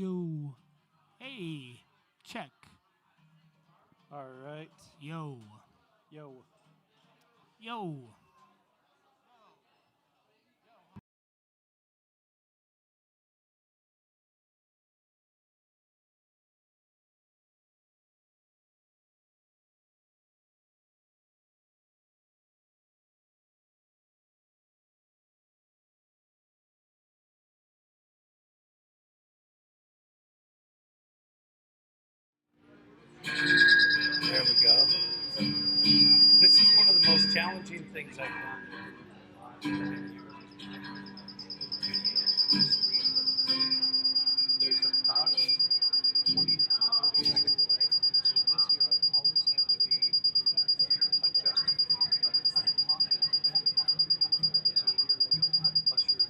Yo. Hey. Check. All right. Yo. Yo. Yo. There we go. This is one of the most challenging things I've done. There's about 20 to 30 seconds away. So this year I always have to be adjusting. But I'm talking to them. So you're real time plus you're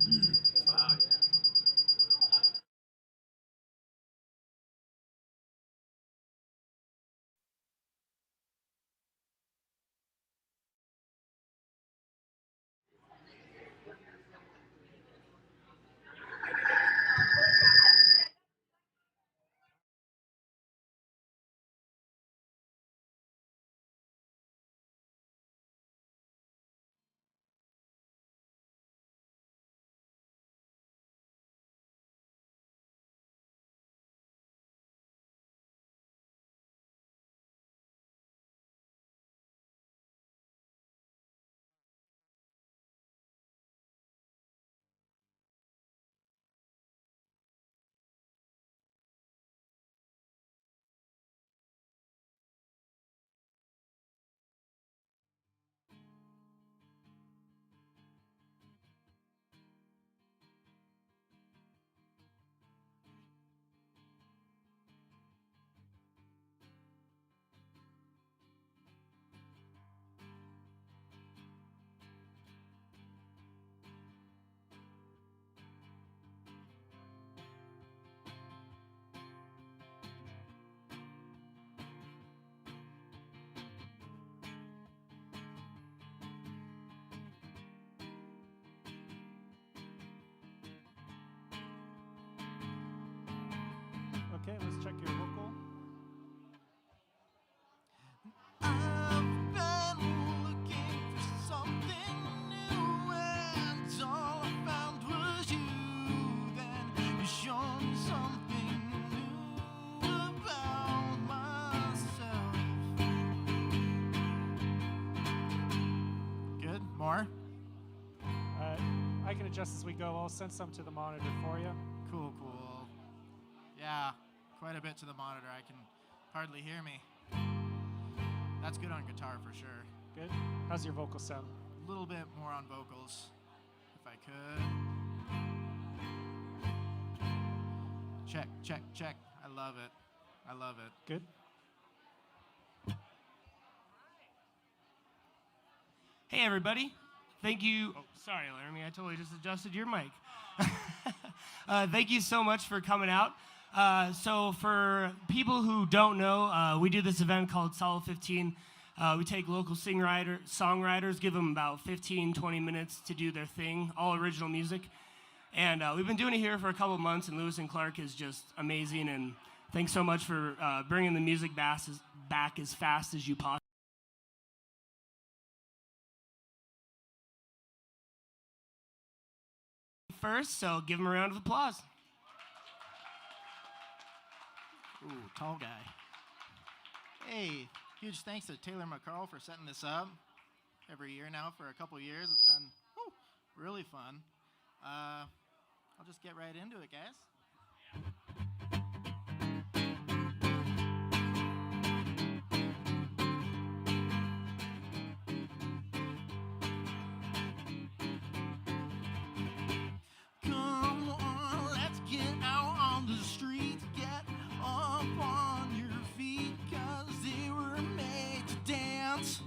Okay, let's check your vocal. I've been looking for something new, and all I found was you. Then you showed me something new about myself. Good. More? I can adjust as we go. I'll send some to the monitor for you. Cool. Yeah, quite a bit to the monitor. I can hardly hear me. That's good on guitar for sure. Good. How's your vocal sound? A little bit more on vocals, if I could. Check. I love it. Good. Hey, everybody. Thank you. Oh, sorry, Laramie. I totally just adjusted your mic. Thank you so much for coming out. So for people who don't know, we do this event called Solo 15. We take local songwriters, give them about 15, 20 minutes to do their thing, all original music. And we've been doing it here for a couple months, and Lewis and Clark is just amazing. And thanks so much for bringing the music back as fast as you possibly. First, so give him a round of applause. Ooh, tall guy. Hey, huge thanks to Taylor McCarl for setting this up every year now for a couple years. It's been really fun. I'll just get right into it, guys. Come on, let's get out on the street, get up on your feet, 'cause they were made to dance.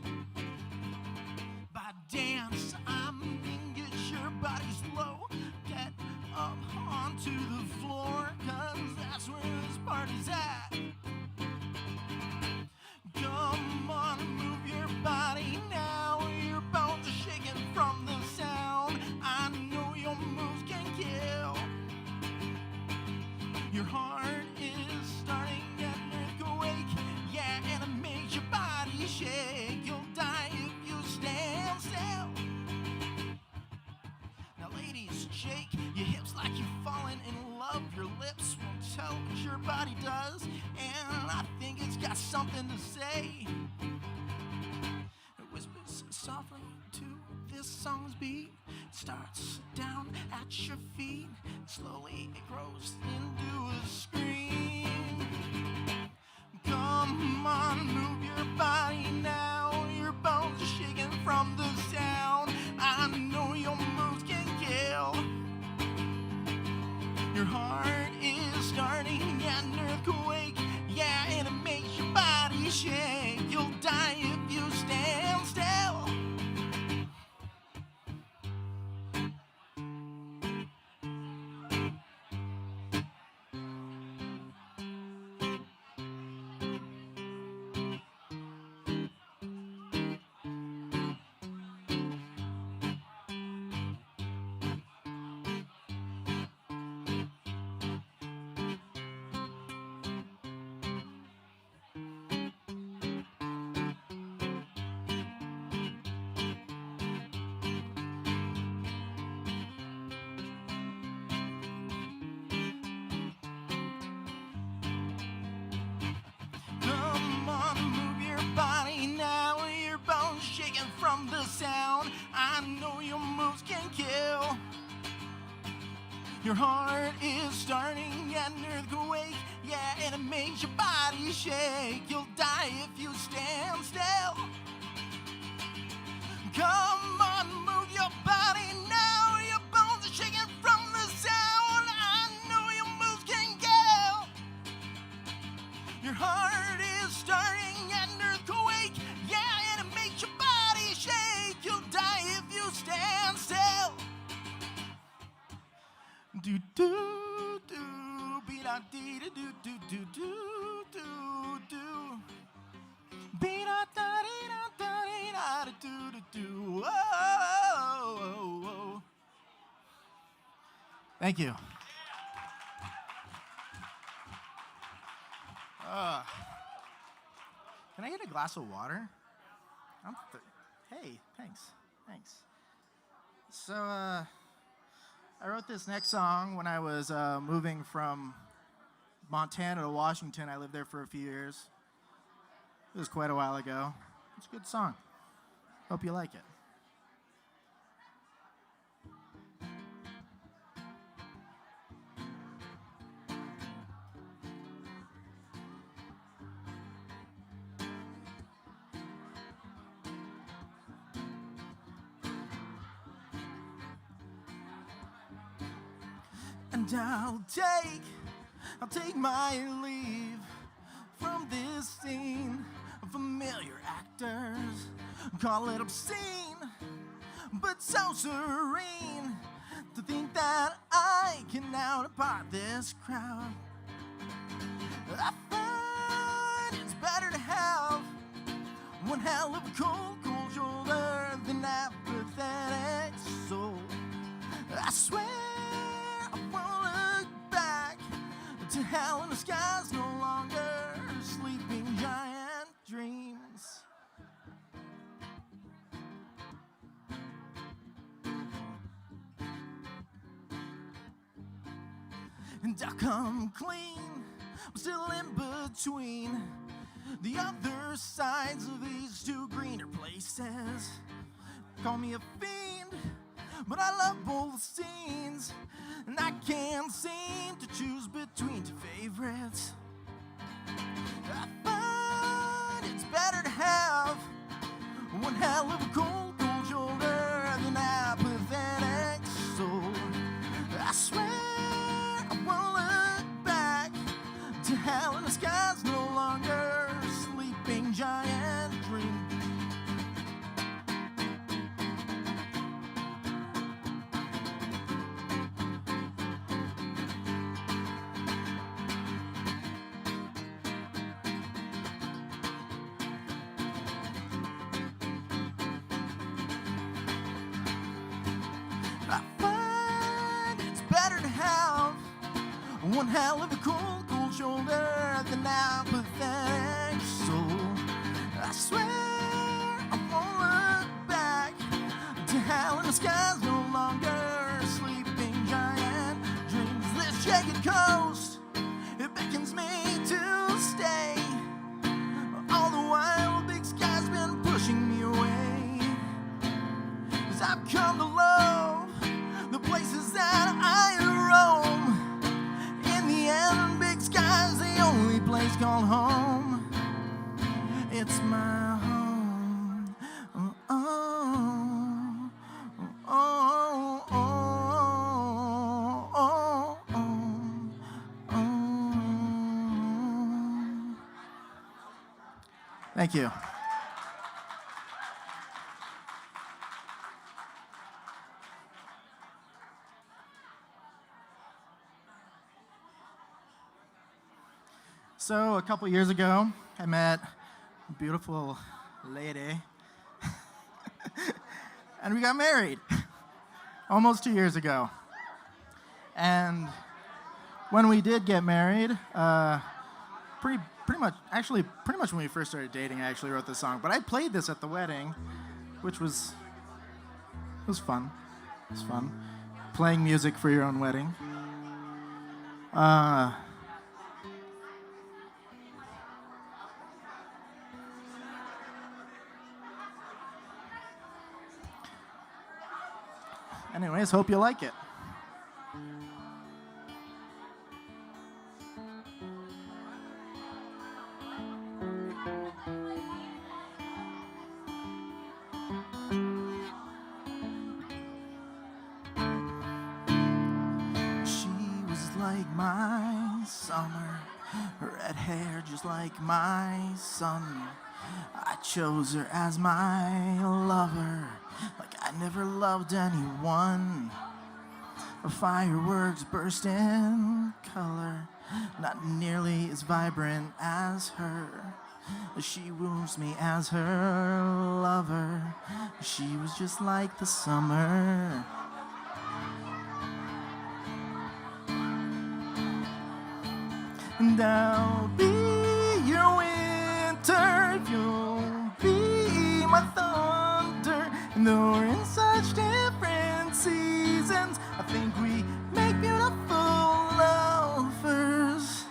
By dance, I mean get your bodies low, get up onto the floor. got something to say. It whispers softly to this song's beat. It starts down at your feet. Slowly it grows into a scream. Come on, move your body now. Your bones are shaking from the sound. I know your moves can kill. Your heart is starting an earthquake. Yeah, and it makes your body shake. You'll die if you stand still. Come on, move your body now. Your bones shaking from the sound. I know your moves can kill. Your heart is starting an earthquake. Yeah, and it makes your body shake. You'll die if you stand still. Come on, move your body now. Your bones are shaking from the sound. I know your moves can kill. Your heart is starting an earthquake. Yeah, and it makes your body shake. You'll die if you stand still. Do do do, be da dee da do do do do do do. Be da da dee da da dee da do do do. Oh. Thank you. Can I get a glass of water? Hey, thanks. So, I wrote this next song when I was moving from Montana to Washington. I lived there for a few years. It was quite a while ago. It's a good song. Hope you like it. And I'll take my leave from this scene of familiar actors. Call it obscene, but so serene to think that I can now depart this crowd. I find it's better to have one hell of a cold shoulder than apathetic soul. I swear I won't look back to hell in the skies, no longer sleeping giant dreams. And I'll come clean, I'm still in between the other sides of these two greener places. Call me a fiend, but I love both scenes, and I can't seem to choose between two favorites. I find it's better to have one hell of a cold shoulder than apathetic soul. I swear I won't look back to hell in the skies, no longer sleeping giant dream. I find it's better to have one hell of a cold shoulder than apathetic soul. I swear I won't look back to hell in the skies, no longer sleeping giant dreams. This jagged coast, it beckons me to stay. place called home. It's my home. Oh, oh, oh, oh, oh, oh, oh. Thank you. So a couple years ago, I met a beautiful lady, and we got married almost 2 years ago. And when we did get married, pretty much when we first started dating, I actually wrote this song. But I played this at the wedding, which was fun. It was fun playing music for your own wedding. Anyways, hope you like it. She was like my summer, red hair just like my sun. I chose her as my lover, like I never loved anyone. Fireworks burst in color, not nearly as vibrant as her. She woos me as her lover. She was just like the summer. And I'll be your winter if you'll be my thunder. And though we're in such different seasons, I think we make beautiful lovers.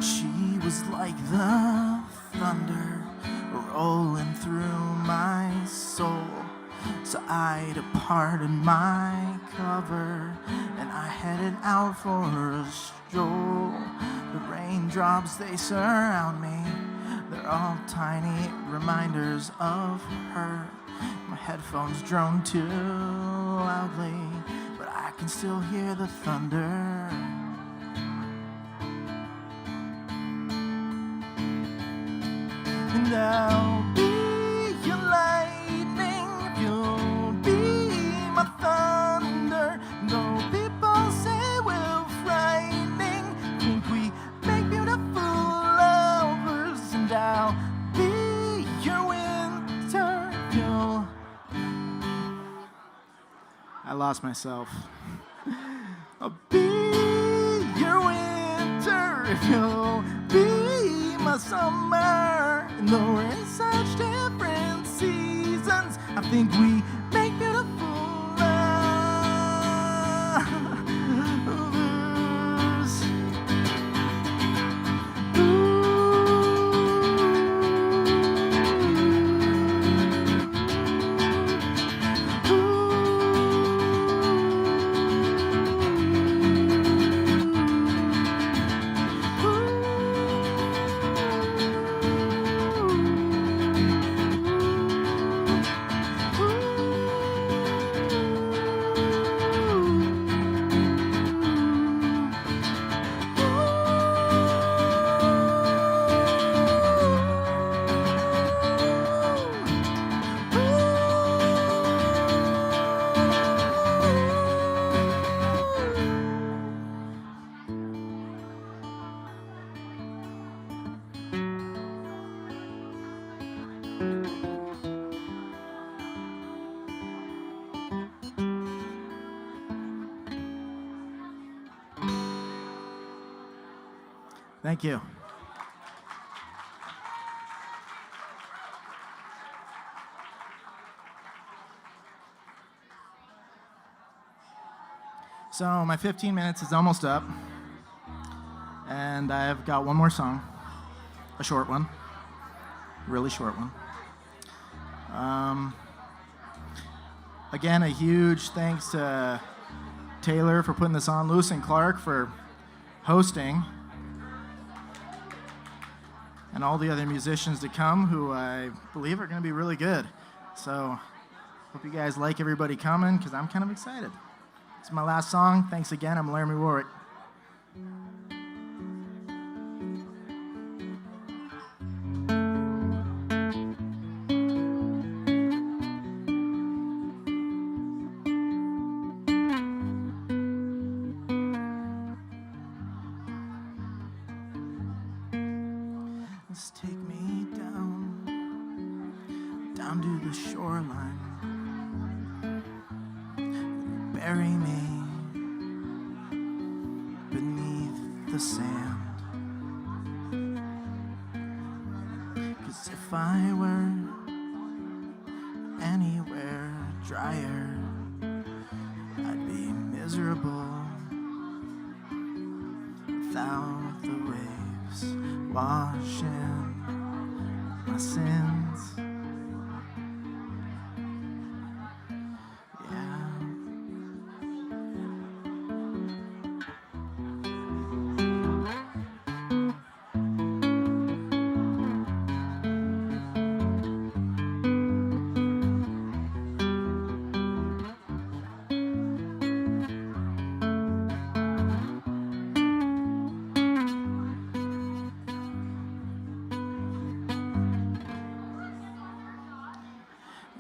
She was like the thunder rolling through my soul. So I departed my cover and I headed out for a stroll. The raindrops, they surround me. They're all tiny reminders of her. My headphones drone too loudly, but I can still hear the thunder. And I'll be your lightning if you'll be my thunder. Though people say we're frightening, think we make beautiful lovers. And I'll be your winter if you'll... I lost myself. I'll be your winter if you'll be my summer. And though we're in such different seasons, I think we make beautiful lovers. Thank you. So my 15 minutes is almost up, and I've got one more song. a short one, really short one. Again, a huge thanks to Taylor for putting this on, Lewis and Clark for hosting, and all the other musicians to come who I believe are going to be really good. So hope you guys like everybody coming, because I'm kind of excited. It's my last song. Thanks again. I'm Laramie Warwick. Just take me down to the shoreline, bury me beneath the sand. 'Cause if I were anywhere drier, I'd be miserable without the waves washing my sins. Yeah.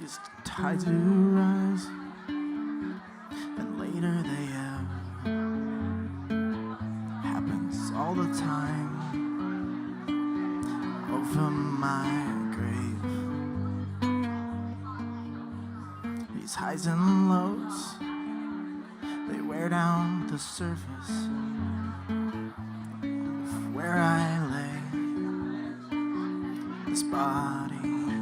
These tides do rise, and later they ebb. Happens all the time over my grave. These highs and lows, they wear down the surface of where I lay. This body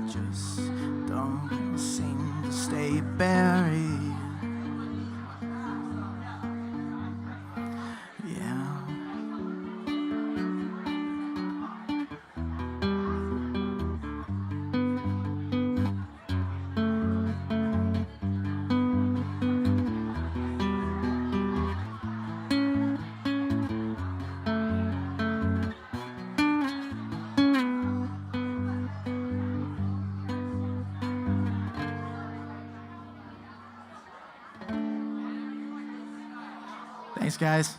just don't seem to stay buried. Yeah. Thanks, guys.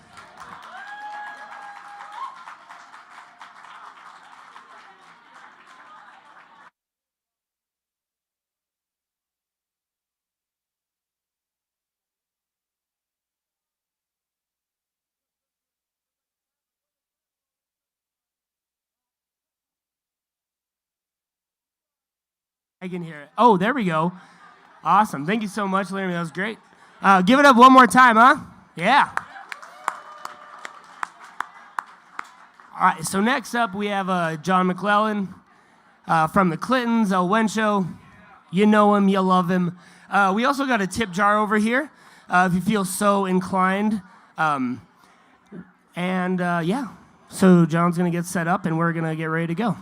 I can hear it. Oh, there we go. Awesome. Thank you so much, Larry. That was great. Give it up one more time, huh? Yeah. All right, so next up we have John McClellan from the Clintons, El Wencho. You know him, you love him. We also got a tip jar over here if you feel so inclined. Yeah, so John's going to get set up and we're going to get ready to go.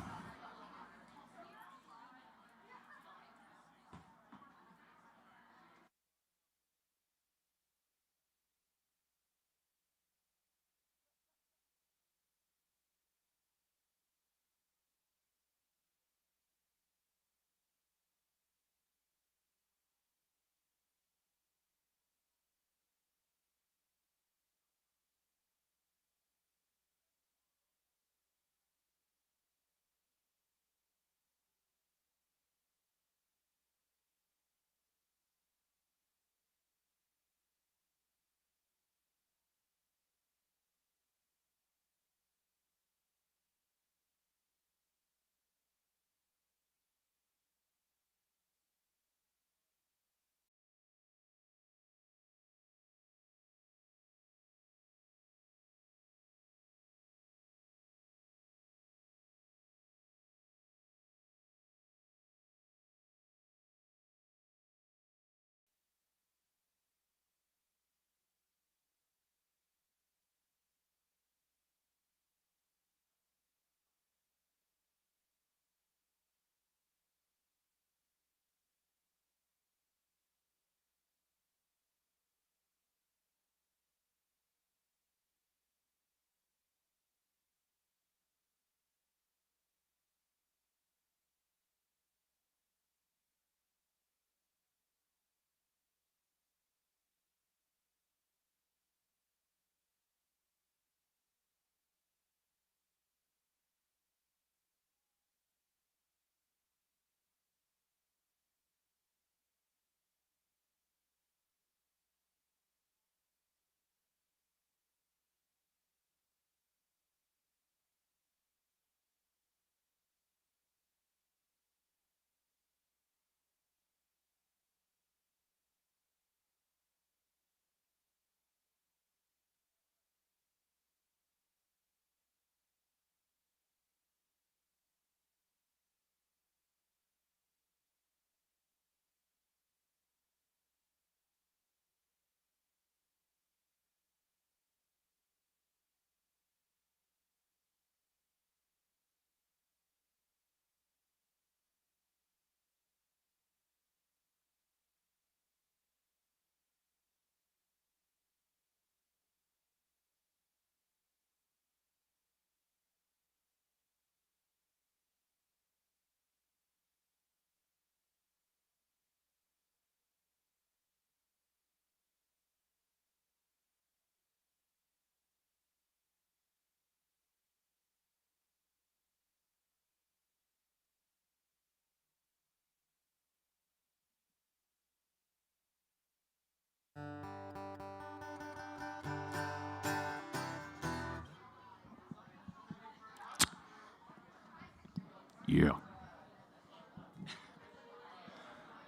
Yeah.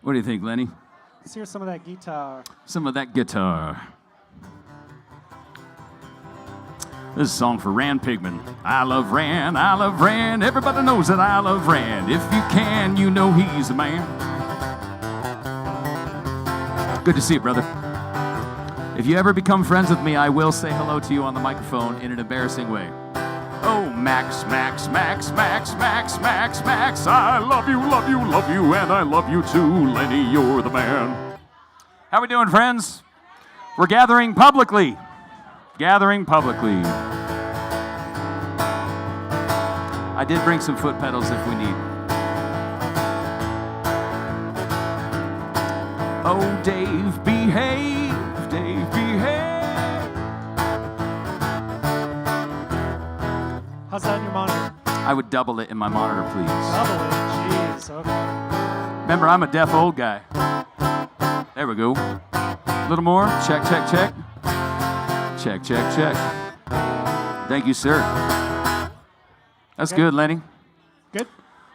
What do you think, Lenny? Let's hear some of that guitar. Some of that guitar. This is a song for Rand Pigman. I love Rand, I love Rand. Everybody knows that I love Rand. If you can, you know he's the man. Good to see you, brother. If you ever become friends with me, I will say hello to you on the microphone in an embarrassing way. Oh, Max, Max, Max, Max, Max, Max, Max. I love you, and I love you too. Lenny, you're the man. How we doing, friends? We're gathering publicly. Gathering publicly. I did bring some foot pedals if we need. Oh, Dave, behave, Dave, behave. How's that in your monitor? I would double it in my monitor, please. Double it. Jeez. Okay. Remember, I'm a deaf old guy. There we go. A little more. Check, check, check. Check, check, check. Thank you, sir. That's good, Lenny. Good.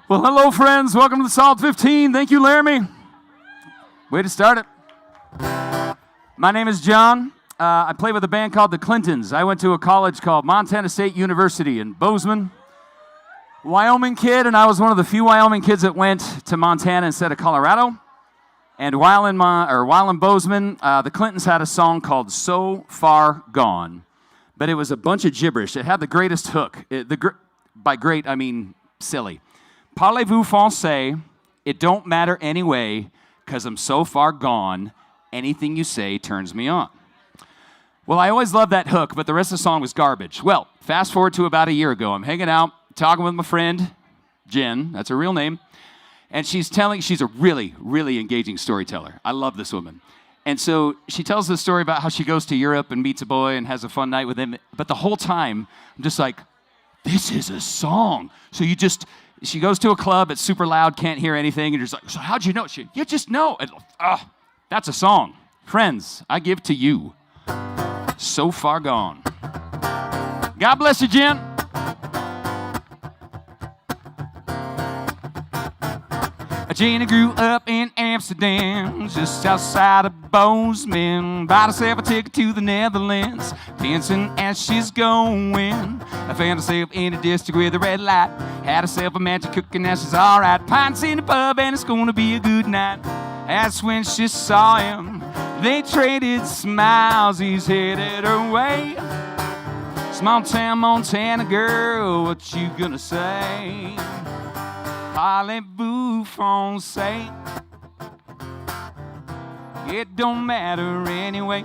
Well, hello, friends. Welcome to the Solid 15. Thank you, Laramie. Way to start it. My name is John. I play with a band called the Clintons. I went to a college called Montana State University in Bozeman. Wyoming kid, and I was one of the few Wyoming kids that went to Montana instead of Colorado. And while in Bozeman, the Clintons had a song called "So Far Gone," but it was a bunch of gibberish. It had the greatest hook. By great, I mean silly. Parlez-vous français? It don't matter anyway, 'cause I'm so far gone. Anything you say turns me on. Well, I always loved that hook, but the rest of the song was garbage. Well, fast forward to about a year ago. I'm hanging out, talking with my friend, Jen. That's her real name. And she's a really, really engaging storyteller. I love this woman. And so she tells the story about how she goes to Europe and meets a boy and has a fun night with him. But the whole time, I'm just like, this is a song. So she goes to a club, it's super loud, can't hear anything. And you're just like, so how'd you know? You just know. And, that's a song. Friends, I give to you. So Far Gone. God bless you, Jen. Jenny grew up in Amsterdam, just outside of Bozeman. Bought herself a ticket to the Netherlands, dancing as she's going. I found herself in a district with a red light. Had herself a magic cooking, now she's alright. Pints in the pub and it's gonna be a good night. That's when she saw him. They traded smiles, he's headed her way. Small town Montana girl, what you gonna say? Parlez-vous français? It don't matter anyway,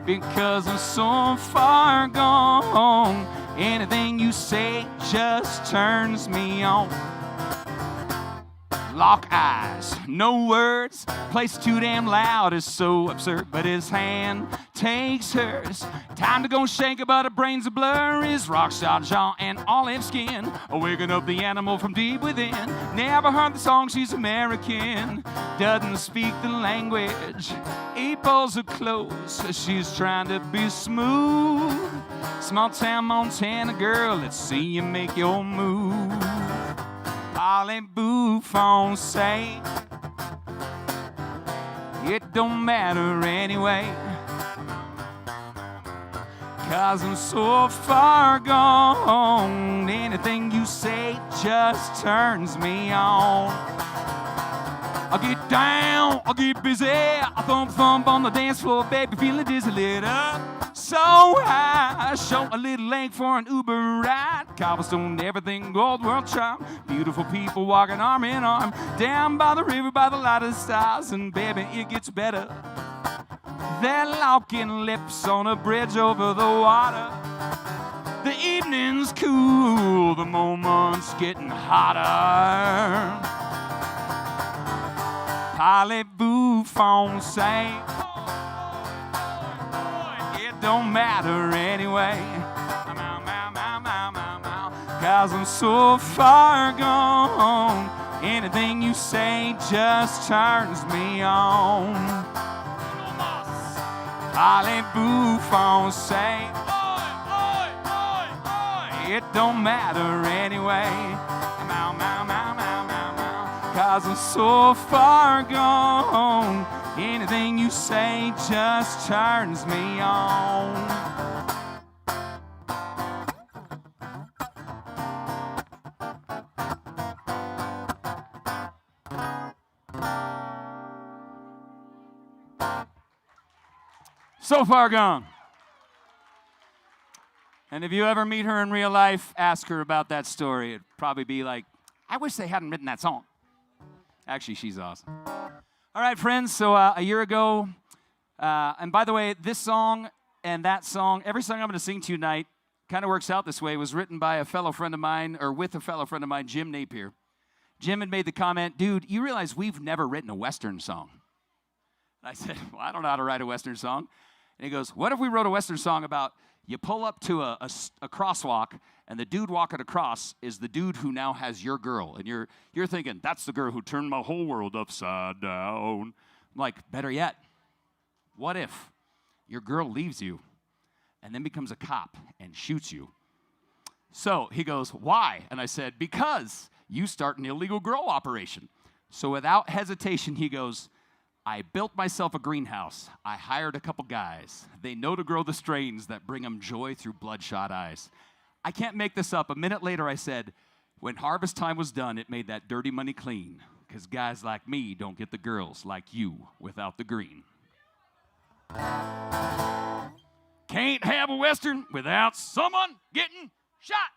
because I'm so far gone. Anything you say just turns me on. Lock eyes, no words, plays too damn loud, is so absurd. But his hand takes hers. Time to go shake her, but her brain's a blur. His rock-shot jaw and olive skin, waking up the animal from deep within. Never heard the song, she's American, doesn't speak the language. He pulls her close, she's trying to be smooth. Small town Montana girl, let's see you make your move. Parlez-vous français? It don't matter anyway, 'cause I'm so far gone. Anything you say just turns me on. I'll get down, I'll get busy, I thump on the dance floor, baby, feeling dizzy, lit up so high. Show a little leg for an Uber ride. Cobblestone, everything, old world charm. Beautiful people walking arm in arm, down by the river by the light of the stars. And baby, it gets better. They're locking lips on a bridge over the water. The evening's cool, the moment's getting hotter. Parlez-vous français? It don't matter anyway, 'cause I'm so far gone. Anything you say just turns me on. Parlez-vous français? It don't matter anyway. Meow, meow, meow, meow, meow, meow. 'Cause I'm so far gone. Anything you say just turns me on. So far gone. And if you ever meet her in real life, ask her about that story. It'd probably be like, I wish they hadn't written that song. Actually, she's awesome. All right, friends, so a year ago, and by the way, this song and that song, every song I'm going to sing to you tonight kind of works out this way. It was written by a fellow friend of mine, or with a fellow friend of mine, Jim Napier. Jim had made the comment, dude, you realize we've never written a Western song. And I said, well, I don't know how to write a Western song. And he goes, what if we wrote a Western song about you pull up to a crosswalk, and the dude walking across is the dude who now has your girl. And you're thinking, that's the girl who turned my whole world upside down. I'm like, better yet, what if your girl leaves you and then becomes a cop and shoots you? So he goes, why? And I said, because you start an illegal grow operation. So without hesitation, he goes, I built myself a greenhouse. I hired a couple guys. They know to grow the strains that bring them joy through bloodshot eyes. I can't make this up. A minute later, I said, when harvest time was done, it made that dirty money clean, because guys like me don't get the girls like you without the green. Can't have a Western without someone getting shot.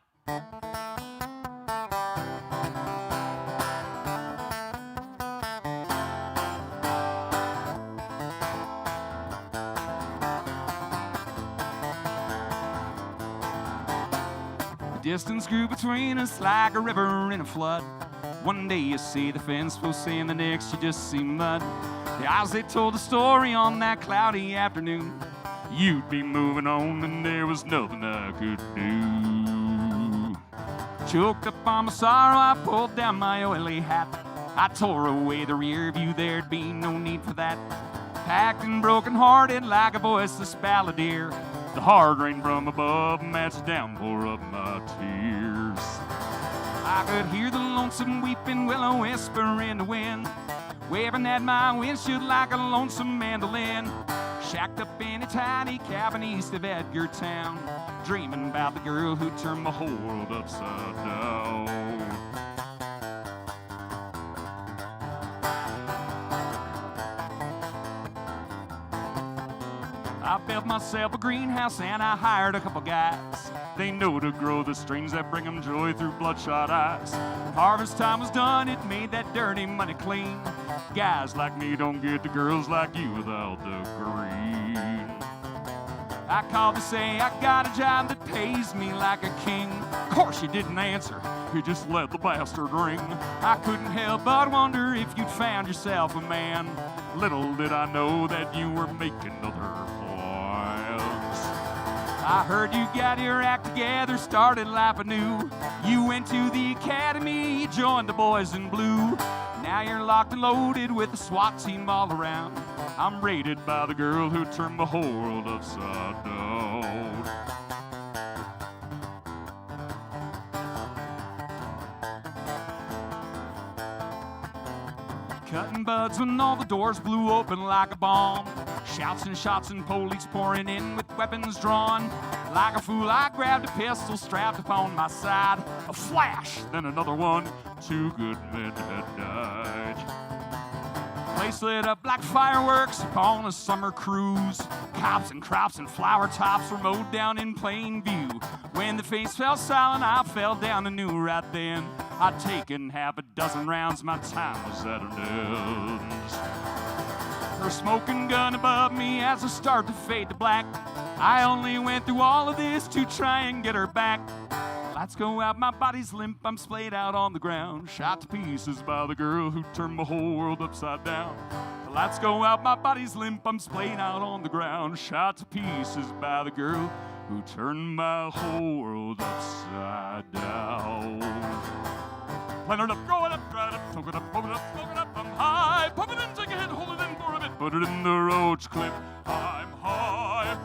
Distance grew between us like a river in a flood. One day you see the fence post, and the next you just see mud. The eyes they told the story on that cloudy afternoon. You'd be moving on and there was nothing I could do. Choked up on my sorrow, I pulled down my oily hat. I tore away the rear view, there'd be no need for that. Packed and broken hearted like a voiceless balladeer. The hard rain from above matched downpour of my tears. I could hear the lonesome weeping willow whisper in the wind, waving at my windshield like a lonesome mandolin. Shacked up in a tiny cabin east of Edgartown, dreaming about the girl who turned my whole world upside down. I built myself a greenhouse and I hired a couple guys. They know to grow the strains that bring them joy through bloodshot eyes. Harvest time was done, it made that dirty money clean. Guys like me don't get the girls like you without the green. I called to say I got a job that pays me like a king. Of course you didn't answer, you just let the bastard ring. I couldn't help but wonder if you'd found yourself a man. Little did I know that you were making other plans. I heard you got your act together, started life anew. You went to the academy, joined the boys in blue. Now you're locked and loaded with a SWAT team all around. I'm raided by the girl who turned my whole world upside down. Cutting buds when all the doors blew open like a bomb. Shouts and shots and police pouring in with weapons drawn. Like a fool, I grabbed a pistol strapped upon my side. A flash, then another one. 2 good men had died. Place lit up like fireworks upon a summer cruise. Cops and crops and flower tops were mowed down in plain view. When the face fell silent, I fell down and knew right then I'd taken half a dozen rounds, my time was at an end. Her smoking gun above me as I start to fade to black. I only went through all of this to try and get her back. Lights go out, my body's limp, I'm splayed out on the ground. Shot to pieces by the girl who turned my whole world upside down. The lights go out, my body's limp, I'm splayed out on the ground. Shot to pieces by the girl who turned my whole world upside down. Planted up, growing up, dried up, took it up, pull it up, smoke it up, I'm high. Pump it in, take a hit, hold it in for a bit, put it in the roach clip. I'm high.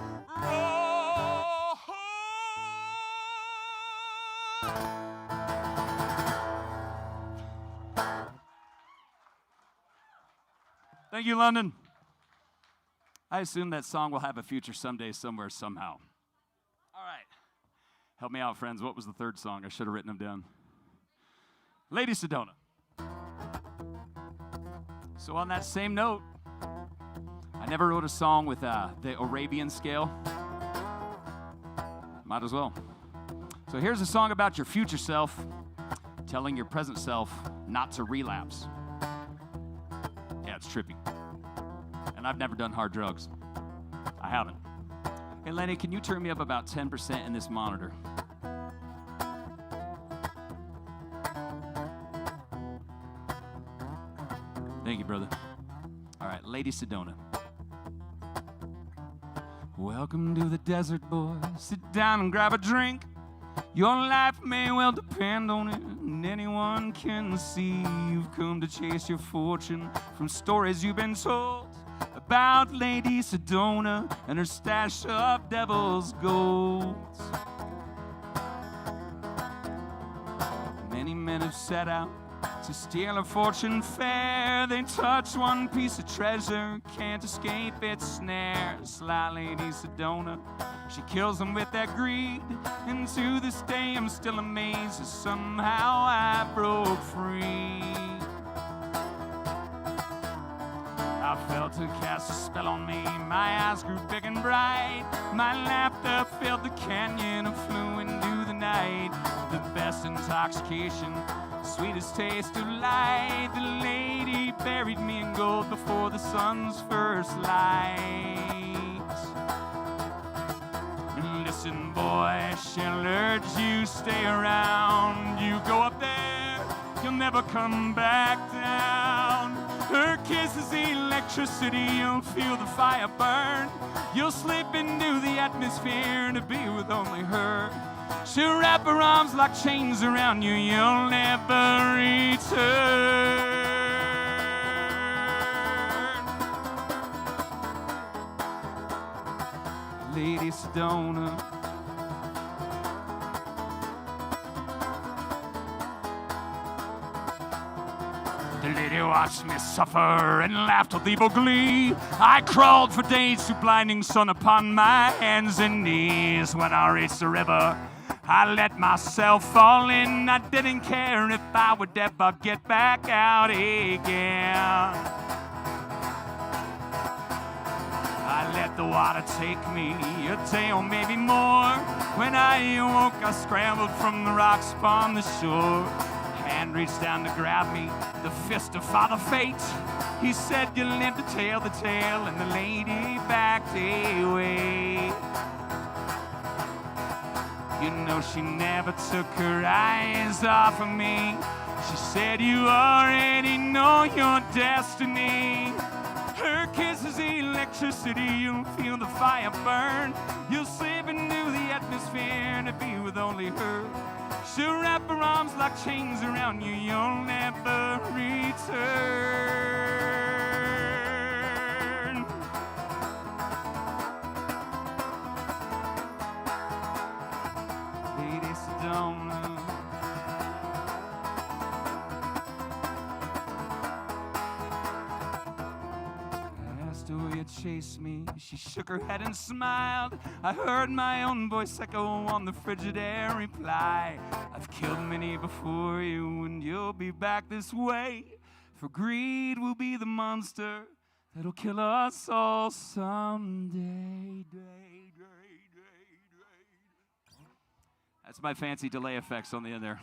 Thank you, London. I assume that song will have a future someday, somewhere, somehow. All right. Help me out, friends. What was the third song? I should have written them down. Lady Sedona. So on that same note, I never wrote a song with the Arabian scale. Might as well. So here's a song about your future self telling your present self not to relapse. Yeah, it's trippy. And I've never done hard drugs. I haven't. Hey, Lenny, can you turn me up about 10% in this monitor? Thank you, brother. All right, Lady Sedona. Welcome to the desert, boy. Sit down and grab a drink. Your life may well depend on it, and anyone can see you've come to chase your fortune from stories you've been told about Lady Sedona and her stash of devil's golds. Many men have set out to steal a fortune fair. They touch one piece of treasure, can't escape its snare. Sly Lady Sedona, she kills them with that greed. And to this day I'm still amazed that somehow I broke free. I felt her cast a spell on me. My eyes grew big and bright. My laughter filled the canyon and flew into the night. The best intoxication, sweetest taste of light. The lady buried me in gold before the sun's first light. And listen, boy, she'll urge you stay around. You go up there, you'll never come back down. Her kiss is electricity, you'll feel the fire burn. You'll slip into the atmosphere to be with only her. She'll wrap her arms like chains around you, you'll never return. Lady Sedona. The lady watched me suffer and laughed with evil glee. I crawled for days through blinding sun upon my hands and knees. When I reached the river, I let myself fall in. I didn't care if I would ever get back out again. I let the water take me a day or maybe more. When I awoke, I scrambled from the rocks upon the shore. Hand reached down to grab me, the fist of Father Fate. He said, "You live to tell the tale," and the lady backed away. You know she never took her eyes off of me. She said, "You already know your destiny." Her kiss is electricity, you'll feel the fire burn. You'll slip into the atmosphere to be with only her. She'll wrap her arms like chains around you, you'll never return. Lady Sedona. Way it chased me, she shook her head and smiled. I heard my own voice echo on the frigid air reply. I've killed many before you, and you'll be back this way. For greed will be the monster that'll kill us all someday. That's my fancy delay effects on the end there.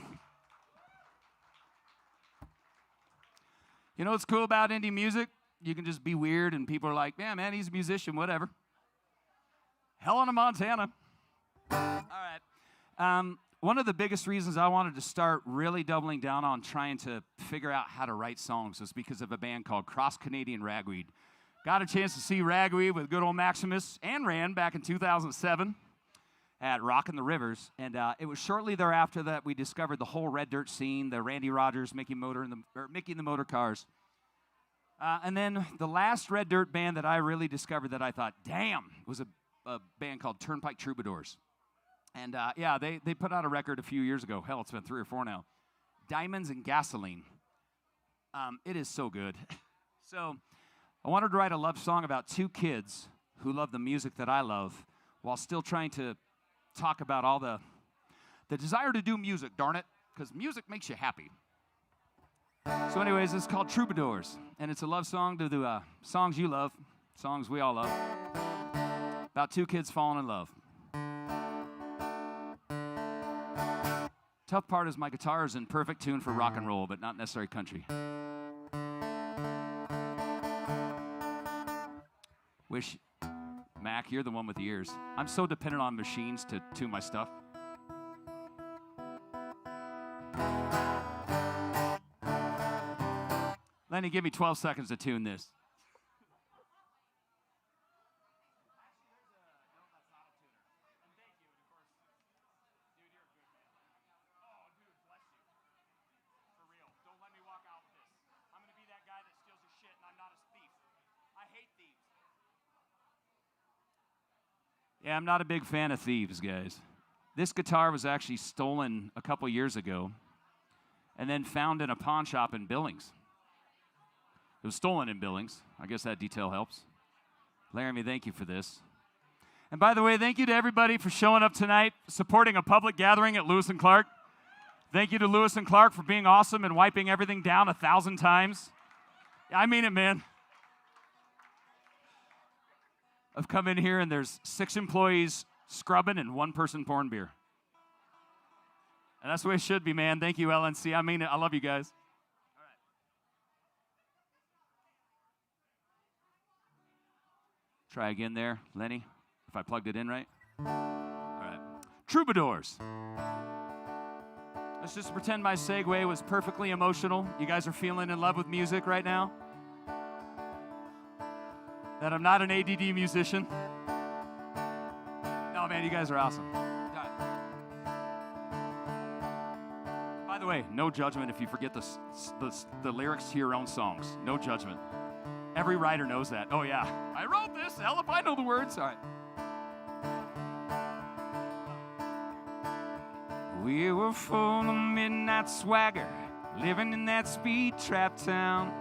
You know what's cool about indie music? You can just be weird, and people are like, "Yeah, man, he's a musician, whatever." Helena, Montana. All right. One of the biggest reasons I wanted to start really doubling down on trying to figure out how to write songs was because of a band called Cross Canadian Ragweed. Got a chance to see Ragweed with good old Maximus and Rand back in 2007 at Rockin' the Rivers, and it was shortly thereafter that we discovered the whole Red Dirt scene, the Randy Rogers, Mickey and the Motor Cars. And then the last Red Dirt band that I really discovered that I thought, damn, was a band called Turnpike Troubadours. And yeah, they put out a record a few years ago. Hell, it's been 3 or 4 now. Diamonds and Gasoline. It is so good. So I wanted to write a love song about 2 kids who love the music that I love while still trying to talk about all the desire to do music, darn it, because music makes you happy. So anyways, it's called Troubadours, and it's a love song to the songs you love, songs we all love, about 2 kids falling in love. Tough part is my guitar is in perfect tune for rock and roll, but not necessarily country. Wish, Mac, you're the one with the ears. I'm so dependent on machines to tune my stuff. Lenny, give me 12 seconds to tune this. Yeah, I'm not a big fan of thieves, guys. This guitar was actually stolen a couple years ago and then found in a pawn shop in Billings. It was stolen in Billings. I guess that detail helps. Laramie, thank you for this. And by the way, thank you to everybody for showing up tonight, supporting a public gathering at Lewis & Clark. Thank you to Lewis & Clark for being awesome and wiping everything down 1,000 times. I mean it, man. I've come in here and there's 6 employees scrubbing and 1 person pouring beer. And that's the way it should be, man. Thank you, LNC. I mean it. I love you guys. All right. Try again there, Lenny, if I plugged it in right. All right. Troubadours. Let's just pretend my segue was perfectly emotional. You guys are feeling in love with music right now? That I'm not an ADD musician. No, man, you guys are awesome. By the way, no judgment if you forget the lyrics to your own songs. No judgment. Every writer knows that. Oh, yeah. I wrote this. Hell if I know the words. All right. We were full of midnight swagger, living in that speed trap town.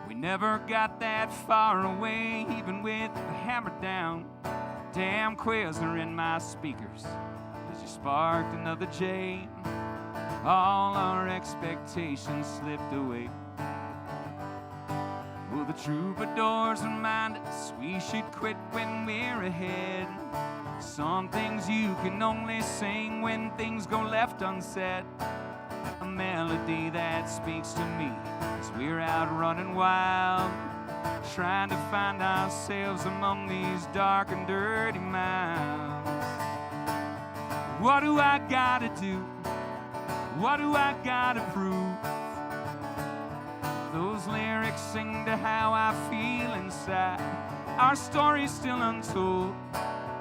We never got that far away, even with the hammer down. Damn quills are in my speakers as you sparked another J. All our expectations slipped away. Well, the troubadours remind us we should quit when we're ahead. Some things you can only sing when things go left unsaid. A melody that speaks to me as we're out running wild, trying to find ourselves among these dark and dirty miles. What do I gotta do? What do I gotta prove? Those lyrics sing to how I feel inside. Our story's still untold,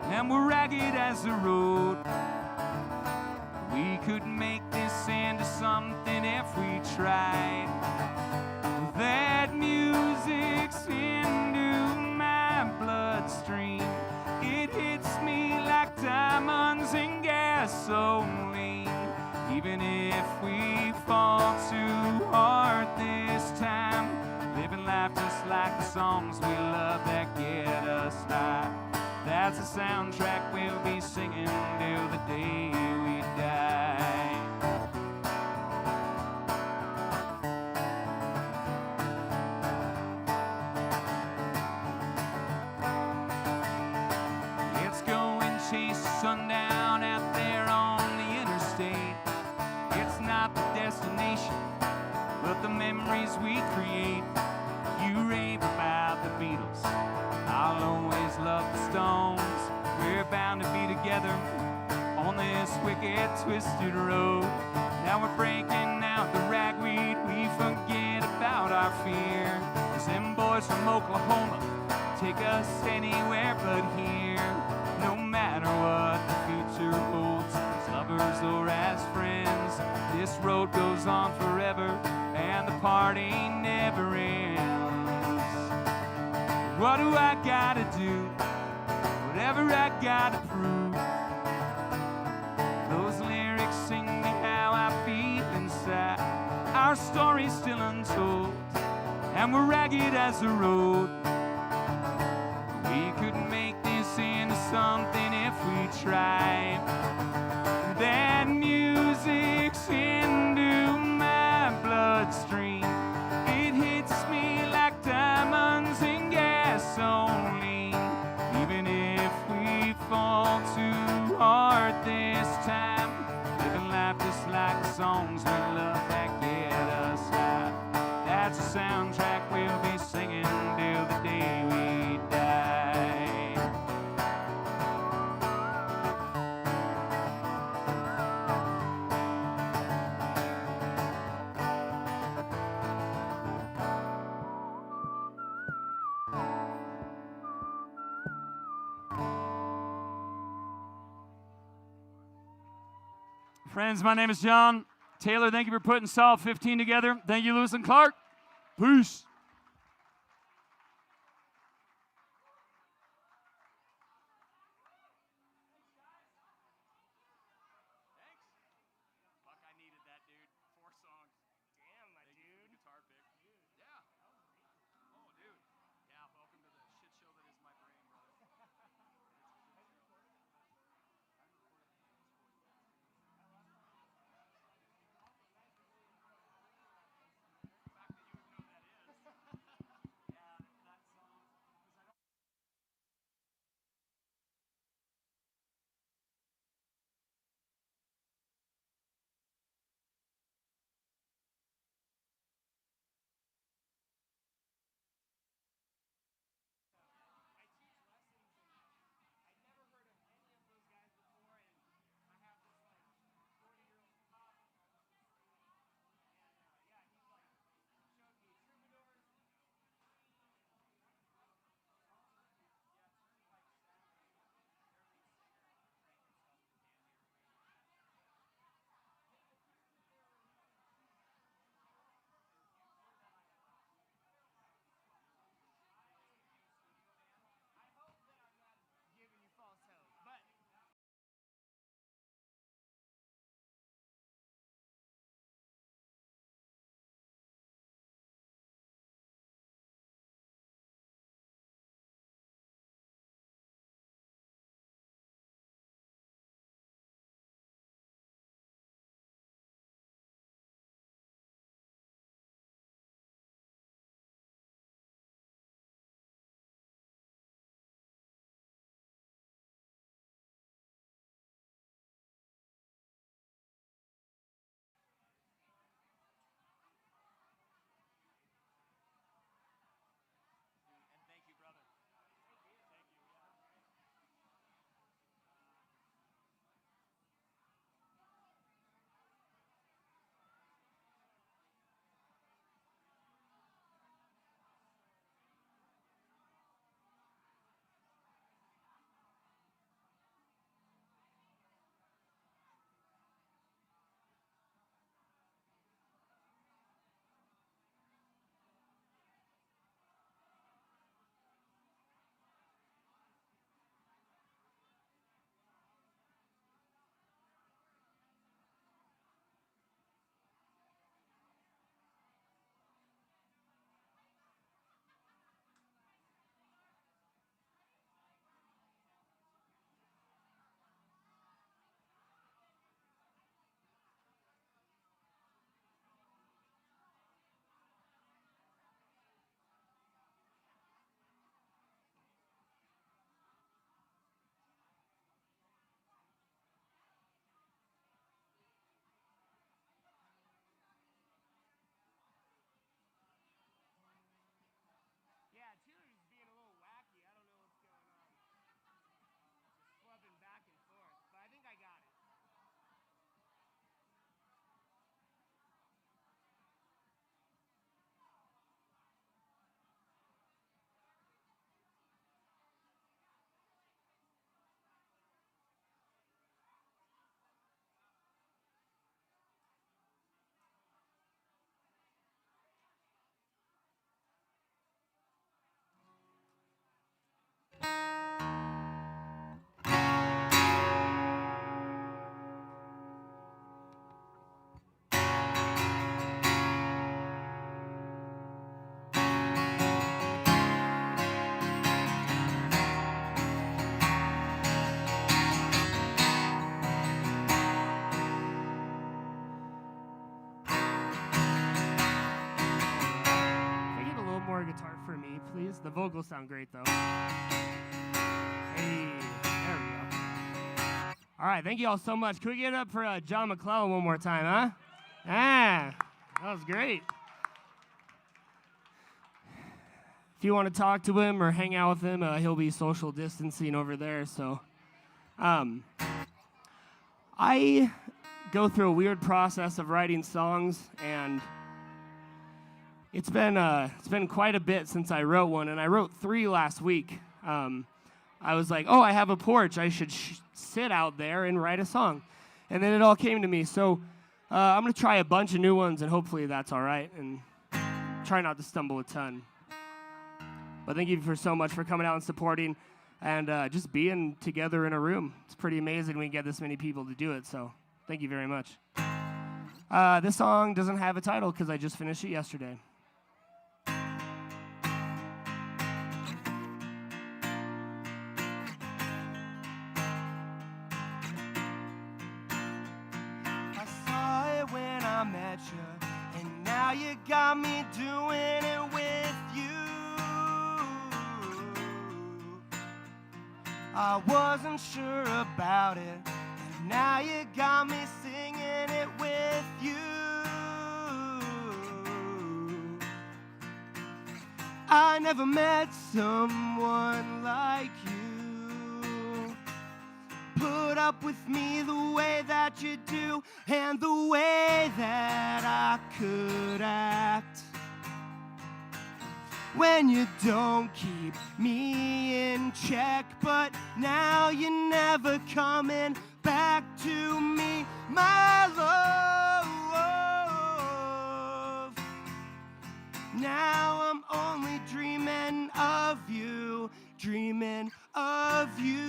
and we're ragged as the road. We could make this into something if we tried. That music's into my bloodstream. It hits me like diamonds in gasoline. Even if we fall too hard this time, living life just like the songs we love that get us high. That's the soundtrack we'll be singing till the day we die. Let's go and chase sundown out there on the interstate. It's not the destination, but the memories we create. You rave about the Beatles, I'll always love the Stones. We're bound to be together on this wicked, twisted road. Now we're breaking out the ragweed, we forget about our fear. 'Cause them boys from Oklahoma take us anywhere but here. No matter what the future holds, as lovers or as friends, this road goes on forever and the party never ends. What do I gotta do? Whatever I gotta prove. our story's still untold, and we're ragged as a road. We could make this into something if we tried. That music's into my bloodstream. It hits me like diamonds in gasoline. Even if we fall too hard this time, living life just like the songs we love that get us high. That's a soundtrack we'll be singing till the day we die. Friends, my name is John. Taylor, thank you for putting Solid 15 together. Thank you, Lewis and Clark. Peace. Fuck, I needed that, dude. 4 songs. Damn, my dude. Guitar pick. Yeah. Oh, dude. Yeah, welcome to the shit show that is my brain, brother. guitar for me, please? The vocals sound great, though. Hey, there we go. All right, thank you all so much. Can we get it up for John McClellan one more time, huh? Ah, that was great. If you want to talk to him or hang out with him, he'll be social distancing over there. So, I go through a weird process of writing songs, and it's been quite a bit since I wrote one, and I wrote 3 last week. I was like, oh, I have a porch. I should sit out there and write a song. And then it all came to me. So I'm going to try a bunch of new ones, and hopefully that's all right, and try not to stumble a ton. But thank you so much for coming out and supporting and just being together in a room. It's pretty amazing we can get this many people to do it, so thank you very much. This song doesn't have a title because I just finished it yesterday. I met you, and now you got me doing it with you. I wasn't sure about it, and now you got me singing it with you. I never met someone like you. Put up with me the way that you do, and the way that I could act. When you don't keep me in check, but now you're never coming back to me, my love. Now I'm only dreaming of you, dreaming of you.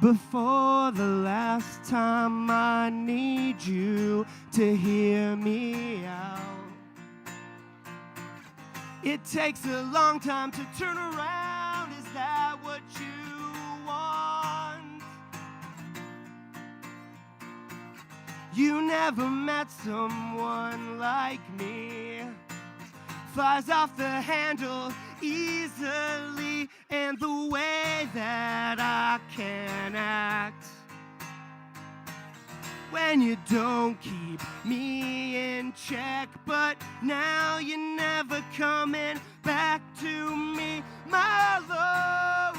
Before the last time, I need you to hear me out. It takes a long time to turn around. Is that what you want? You never met someone like me. Flies off the handle easily, and the way that I can act. When you don't keep me in check, but now you're never coming back to me, my love.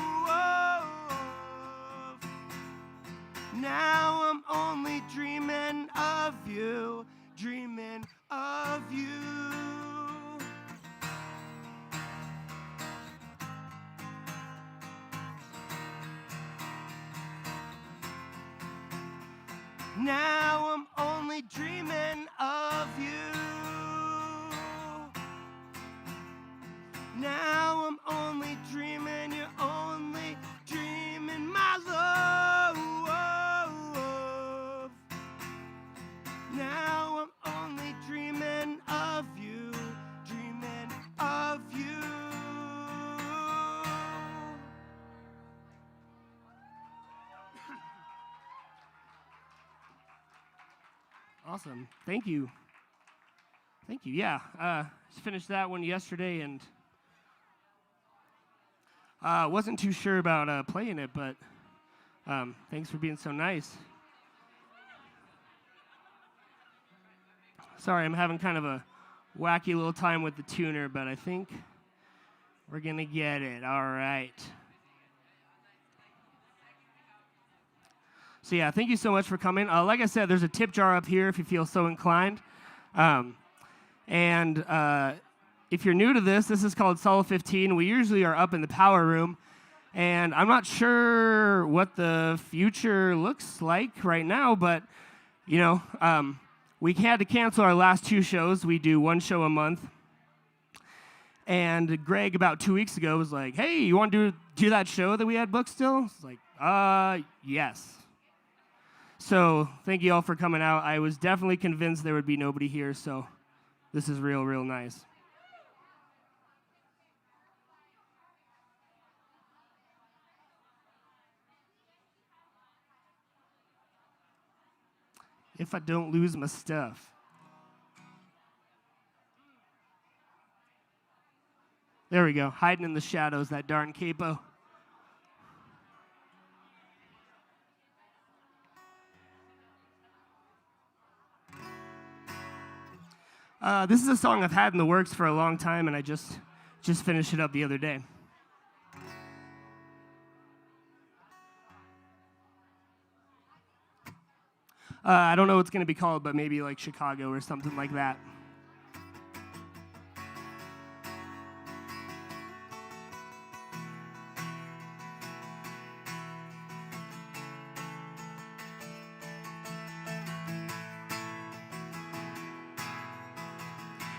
Now I'm only dreaming of you, dreaming of you. Now I'm only dreaming of you. Now I'm only dreaming, you're only dreaming, my love. Now I'm only dreaming of you, dreaming of you. Awesome. Thank you. Thank you. Yeah. Just finished that one yesterday, and wasn't too sure about playing it, but thanks for being so nice. Sorry, I'm having kind of a wacky little time with the tuner, but I think we're going to get it. All right. So yeah, thank you so much for coming. Like I said, there's a tip jar up here if you feel so inclined. And if you're new to this is called Solo 15. We usually are up in the power room. And I'm not sure what the future looks like right now, but, you know, we had to cancel our last 2 shows. We do 1 show a month. And Greg, about 2 weeks ago, was like, hey, you want to do that show that we had booked still? I was like, yes. So thank you all for coming out. I was definitely convinced there would be nobody here, so this is real, real nice. If I don't lose my stuff. There we go. Hiding in the shadows, that darn capo. This is a song I've had in the works for a long time, and I just finished it up the other day. I don't know what it's going to be called, but maybe like Chicago or something like that.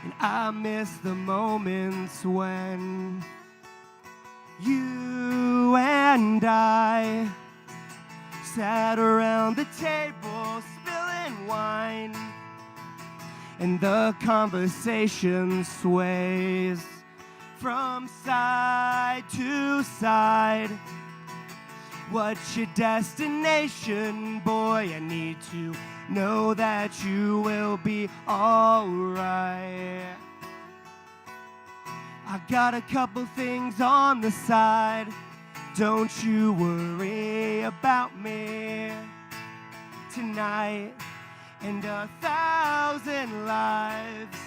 And I miss the moments when you and I sat around the table spilling wine, and the conversation sways from side to side. What's your destination, boy? I need to know that you will be alright. I got a couple things on the side. Don't you worry about me tonight. And 1,000 lives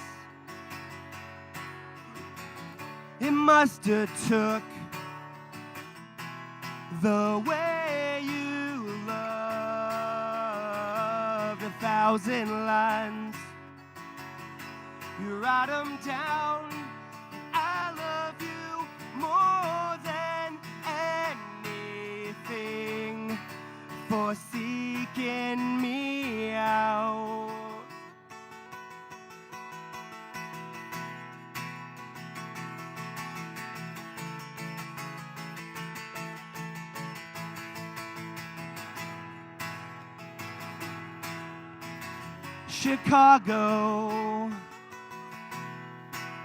it must have took the way you loved 1,000 lines. You write them down, and I love you more than anything for seeking me out. Chicago,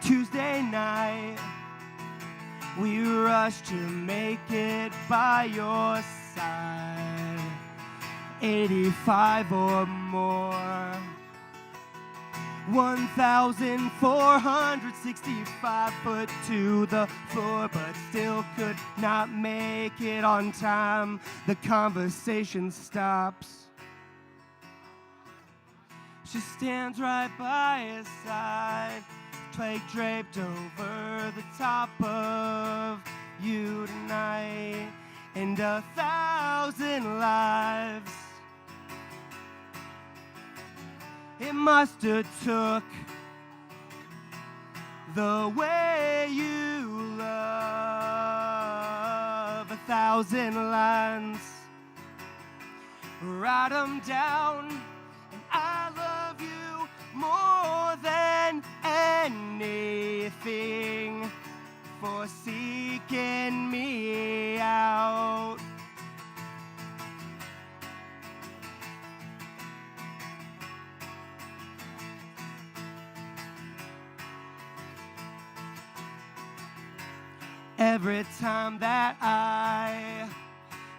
Tuesday night, we rushed to make it by your side. 85 or more, 1,465 foot to the floor, but still could not make it on time. The conversation stops. She stands right by his side, plague draped over the top of you tonight, and 1,000 lives it must have took the way you love 1,000 lines. Write them down, and I love you more than anything for seeking me out. Every time that I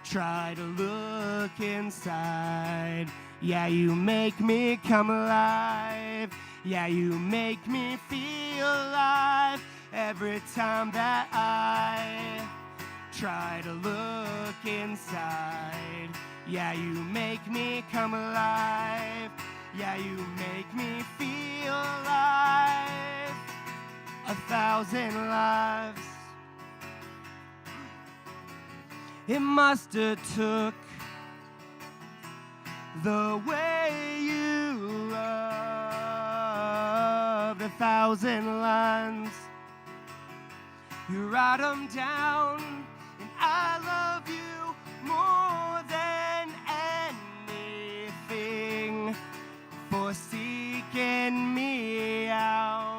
try to look inside, yeah, you make me come alive. Yeah, you make me feel alive. Every time that I try to look inside, yeah, you make me come alive. Yeah, you make me feel alive. 1,000 lives it must have took the way you loved 1,000 lines. You write them down, and I love you more than anything for seeking me out.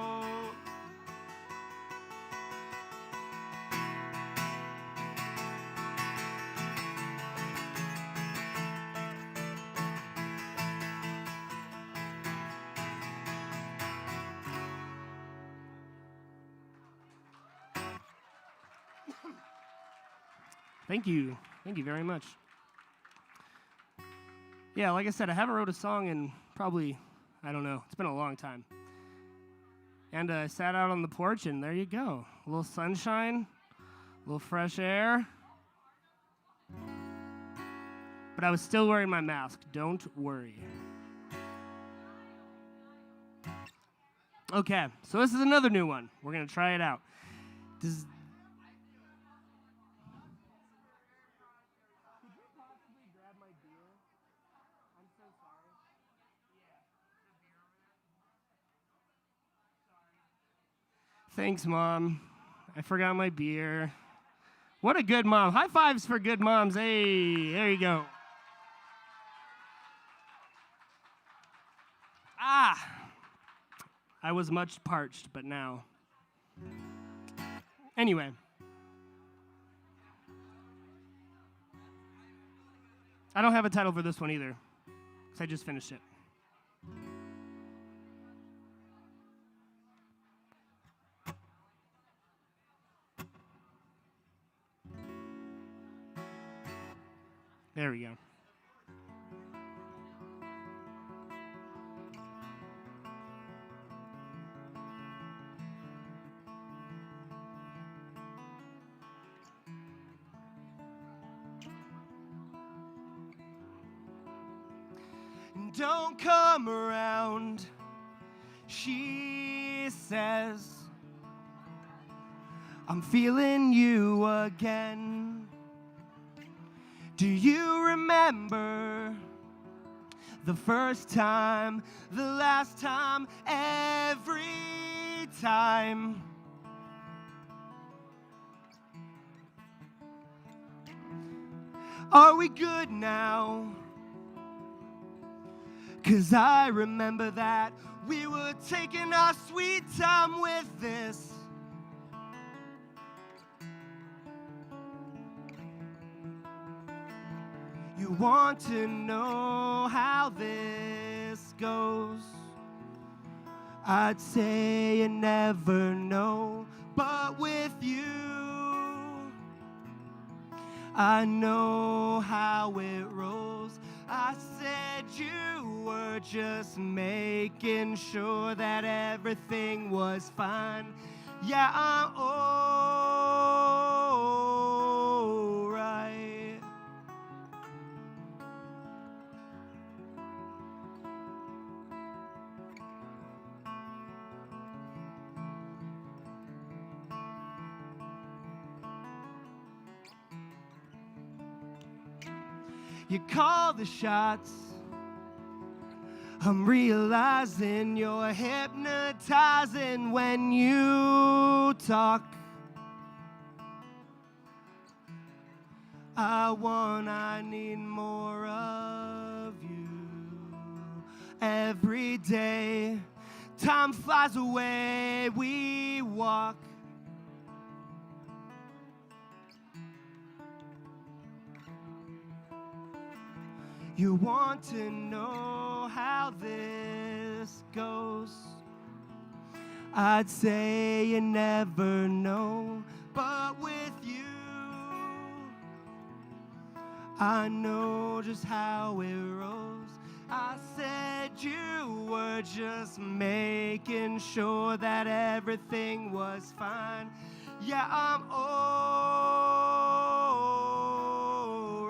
Thank you. Thank you very much. yeah, like I said, I haven't wrote a song in probably, I don't know, it's been a long time. And I sat out on the porch, and there you go. A little sunshine, a little fresh air. But I was still wearing my mask. Don't worry. Okay, so this is another new one. We're going to try it out. Does... Thanks, Mom. I forgot my beer. What a good mom. High fives for good moms. Hey, there you go. I was much parched, but now. Anyway. I don't have a title for this one either, because I just finished it. There we go. Don't come around, she says. I'm feeling you again. Do you remember the first time, the last time, every time? Are we good now? 'Cause I remember that we were taking our sweet time with this. You want to know how this goes? I'd say you never know, but with you, I know how it rolls. I said you were just making sure that everything was fine. Yeah, I'm all right. You call the shots. I'm realizing you're hypnotizing when you talk. I need more of you. Every day, time flies away, we walk. You want to know how this goes? I'd say you never know, but with you, I know just how it rolls. I said you were just making sure that everything was fine. Yeah, I'm all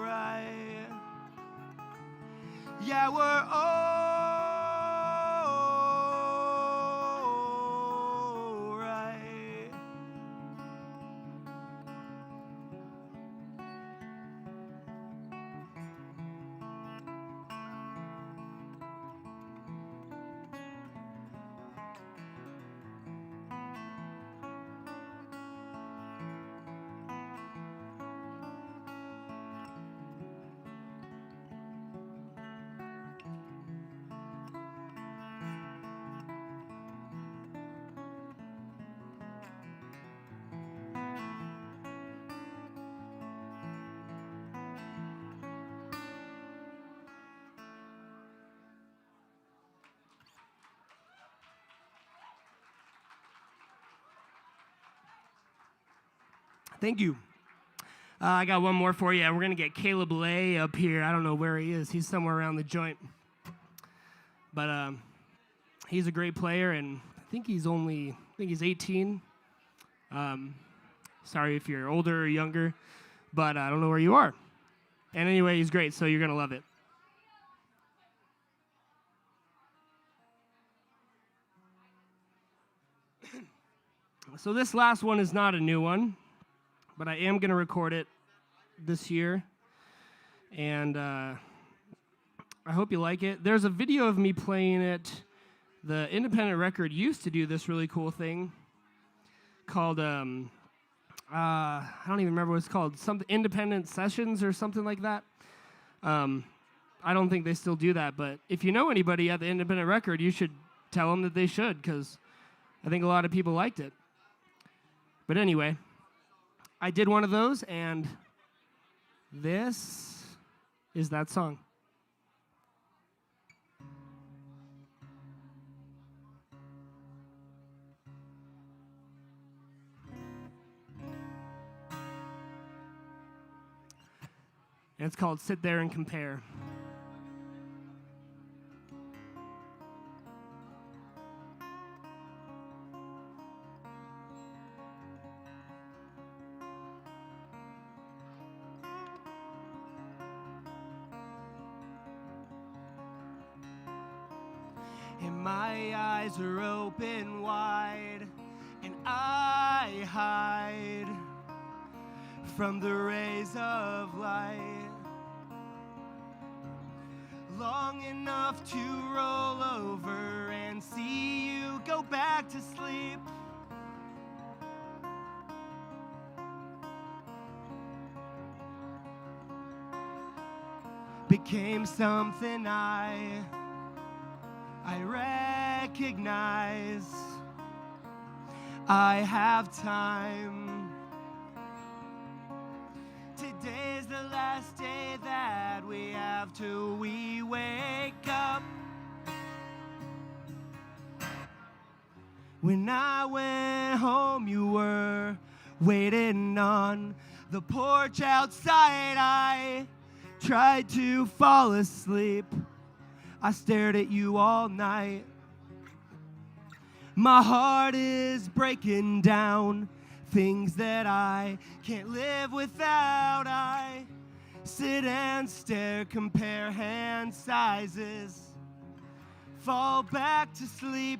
right. Yeah, we're all right. Thank you. I got one more for you. We're going to get Caleb Lay up here. I don't know where he is. He's somewhere around the joint. But he's a great player, and I think he's 18. Sorry if you're older or younger, but I don't know where you are. And anyway, he's great, so you're going to love it. So this last one is not a new one, but I am going to record it this year, and I hope you like it. There's a video of me playing it. The independent record used to do this really cool thing called, I don't even remember what it's called, some independent sessions or something like that. I don't think they still do that, but if you know anybody at the independent record, you should tell them that they should, because I think a lot of people liked it. But anyway, I did one of those, and this is that song. And it's called Sit There and Compare. And my eyes are open wide, and I hide from the rays of light, long enough to roll over and see you go back to sleep. Became something I recognize. I have time. Today's the last day that we have till we wake up. When I went home, you were waiting on the porch outside. I tried to fall asleep. I stared at you all night. My heart is breaking down. Things that I can't live without. I sit and stare, compare hand sizes, fall back to sleep.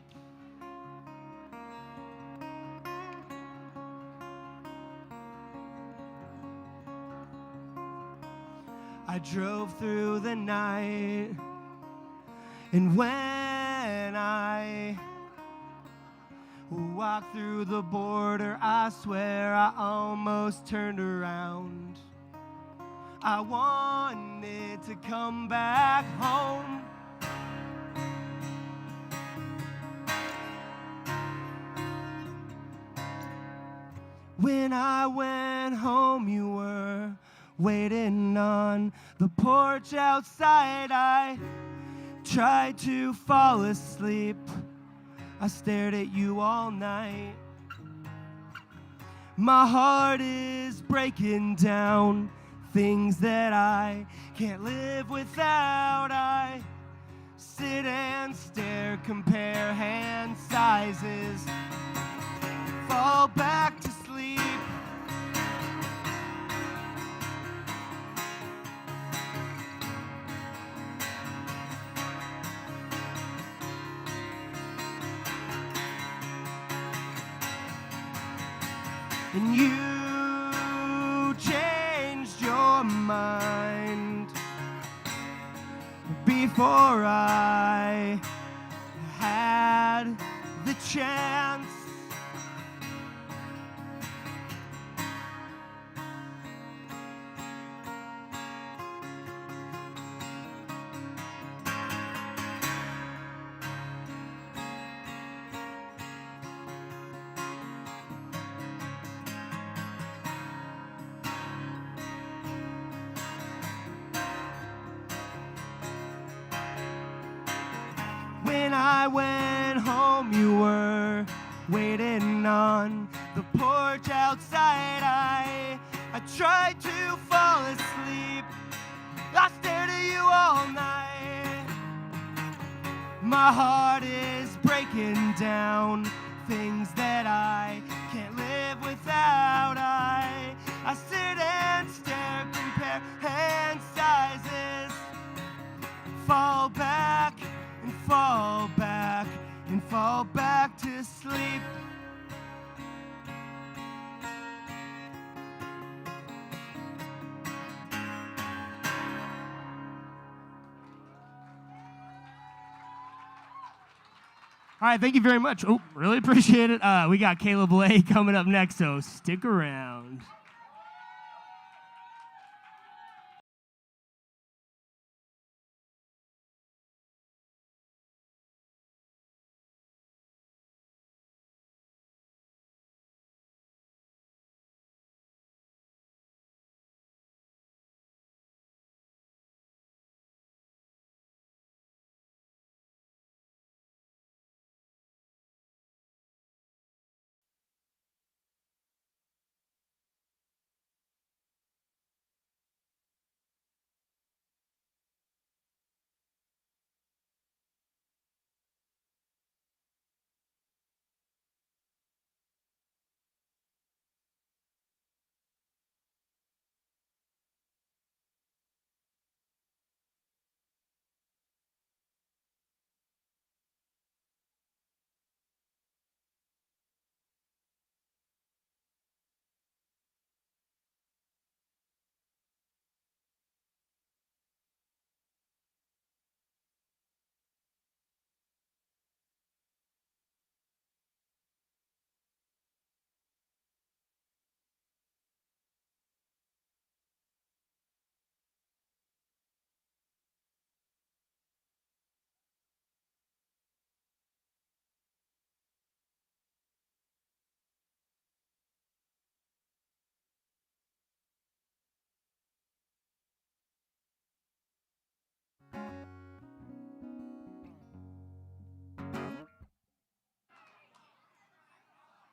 I drove through the night, and when I walked through the border, I swear I almost turned around. I wanted to come back home. When I went home, you were waiting on the porch outside. I tried to fall asleep. I stared at you all night. My heart is breaking down. Things that I can't live without. I sit and stare, compare hand sizes, fall back to sleep. And you changed your mind before I had the chance. When I went home, you were waiting on the porch outside. I I tried to fall asleep. I stared at you all night. My heart is breaking down. Things that I can't live without. I sit and stare, compare hand sizes. Fall back and fall back and fall back to sleep. All right, thank you very much. Oh, really appreciate it. We got Caleb Lay coming up next, so stick around.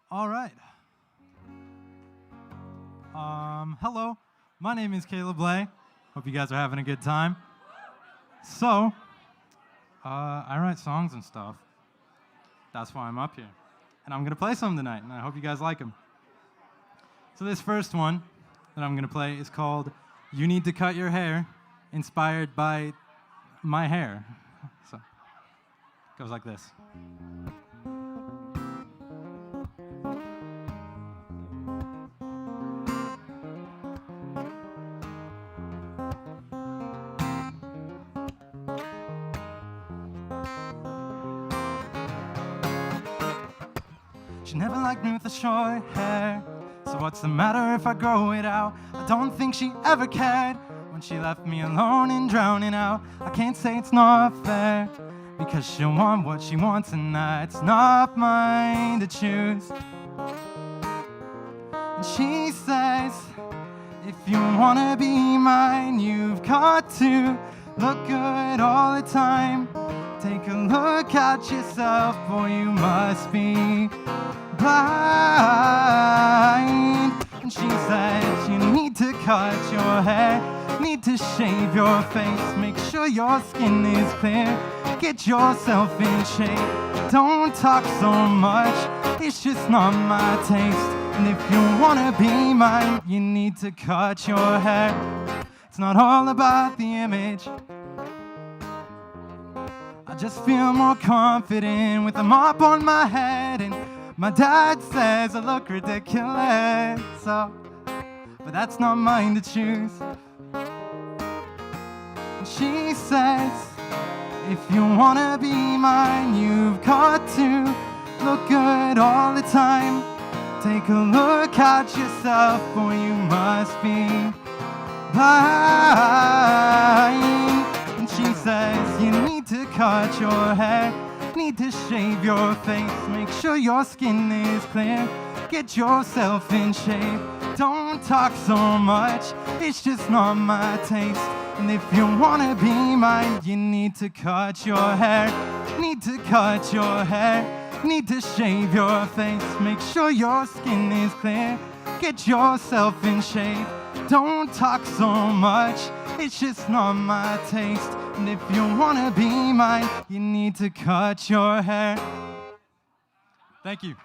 All right. Hello, my name is Caleb Lay. Hope you guys are having a good time. So, I write songs and stuff. That's why I'm up here. And I'm going to play some tonight, and I hope you guys like them. So this first one that I'm going to play is called You Need to Cut Your Hair, inspired by my hair. So, it goes like this. She never liked me with the short hair, so what's the matter if I grow it out? I don't think she ever cared when she left me alone and drowning out. I can't say it's not fair, because she'll want what she wants and that's not mine to choose. And she says, if you wanna be mine, you've got to look good all the time. Take a look at yourself, boy, you must be blind. And she says you need to cut your hair, need to shave your face, make sure your skin is clear, get yourself in shape. Don't talk so much, it's just not my taste. And if you wanna be mine, you need to cut your hair. It's not all about the image. I just feel more confident with a mop on my head, and my dad says I look ridiculous, so, but that's not mine to choose. And she says, if you wanna be mine, you've got to look good all the time. Take a look at yourself, boy, you must be blind. And she says you need to cut your hair, need to shave your face, make sure your skin is clear, get yourself in shape. Don't talk so much, it's just not my taste. And if you wanna be mine, you need to cut your hair, need to cut your hair, Need to shave your face, make sure your skin is clear. Get yourself in shape, don't talk so much. It's just not my taste. And if you wanna be mine, you need to cut your hair. Thank you.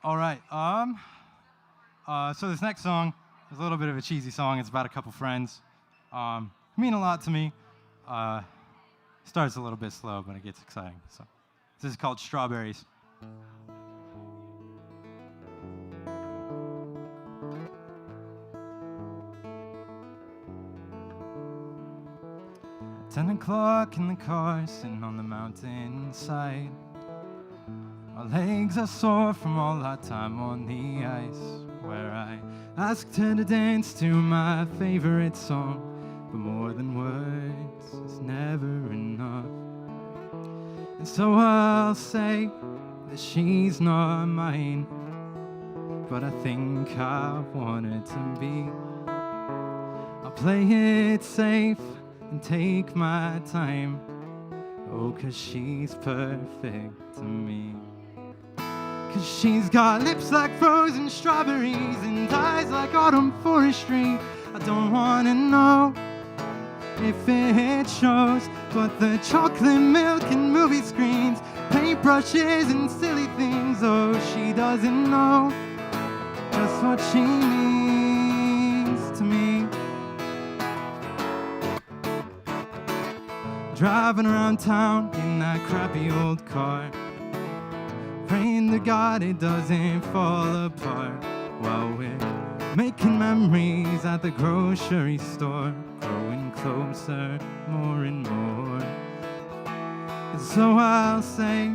All right. So this next song is a little bit of a cheesy song. It's about a couple friends. Mean a lot to me. Starts a little bit slow, but it gets exciting. So this is called Strawberries. "10 o'clock in the car, sitting on the mountainside. Our legs are sore from all our time on the ice, where I asked her to dance to my favorite song, but more than words is never enough. And so I'll say that she's not mine, but I think I want her to be. I'll play it safe and take my time, oh, 'cause she's perfect to me. 'Cause she's got lips like frozen strawberries and eyes like autumn forestry. I don't wanna know if it shows, but the chocolate milk and movie screens, paintbrushes and silly things, oh, she doesn't know just what she means to me. Driving around town in that crappy old car, praying to God it doesn't fall apart, while we're making memories at the grocery store, growing closer more and more. And so I'll say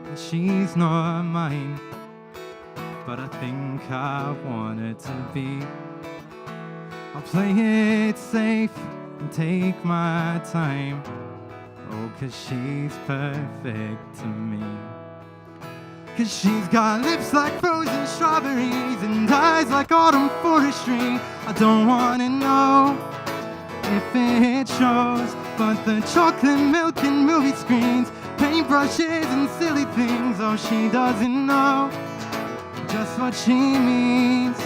that she's not mine, but I think I want her to be. I'll play it safe and take my time, oh, 'cause she's perfect to me. 'Cause she's got lips like frozen strawberries and eyes like autumn forestry. I don't wanna know if it shows, but the chocolate milk and movie screens, paintbrushes and silly things, oh, she doesn't know just what she means.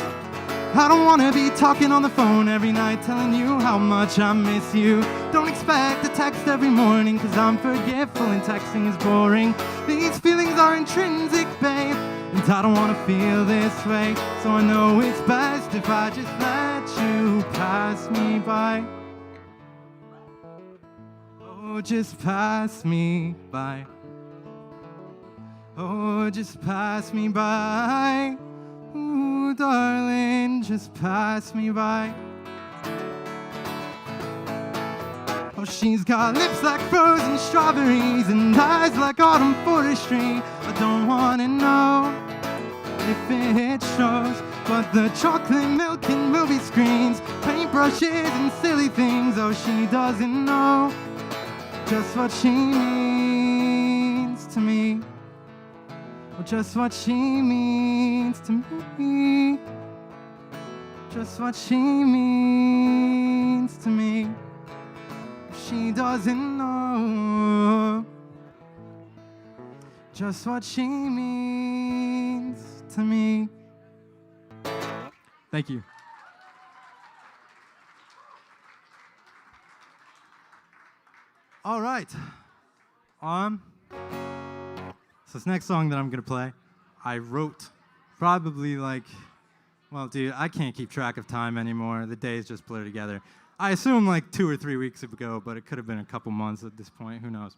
I don't wanna be talking on the phone every night telling you how much I miss you. Don't expect a text every morning, 'cause I'm forgetful and texting is boring. These feelings are intrinsic, babe, and I don't wanna feel this way. So I know it's best if I just let you pass me by. Oh, just pass me by. Oh, just pass me by. Ooh, darling, just pass me by. Oh, she's got lips like frozen strawberries and eyes like autumn forestry. I don't wanna know if it shows, but the chocolate milk and movie screens, paintbrushes and silly things, oh, she doesn't know just what she means to me. Oh, just what she means to me. Just what she means to me. She doesn't know just what she means to me. Thank you. All right. So this next song that I'm gonna play, I wrote probably like, well, dude, I can't keep track of time anymore. The days just blur together. I assume like 2 or 3 weeks ago, but it could have been a couple months at this point. Who knows?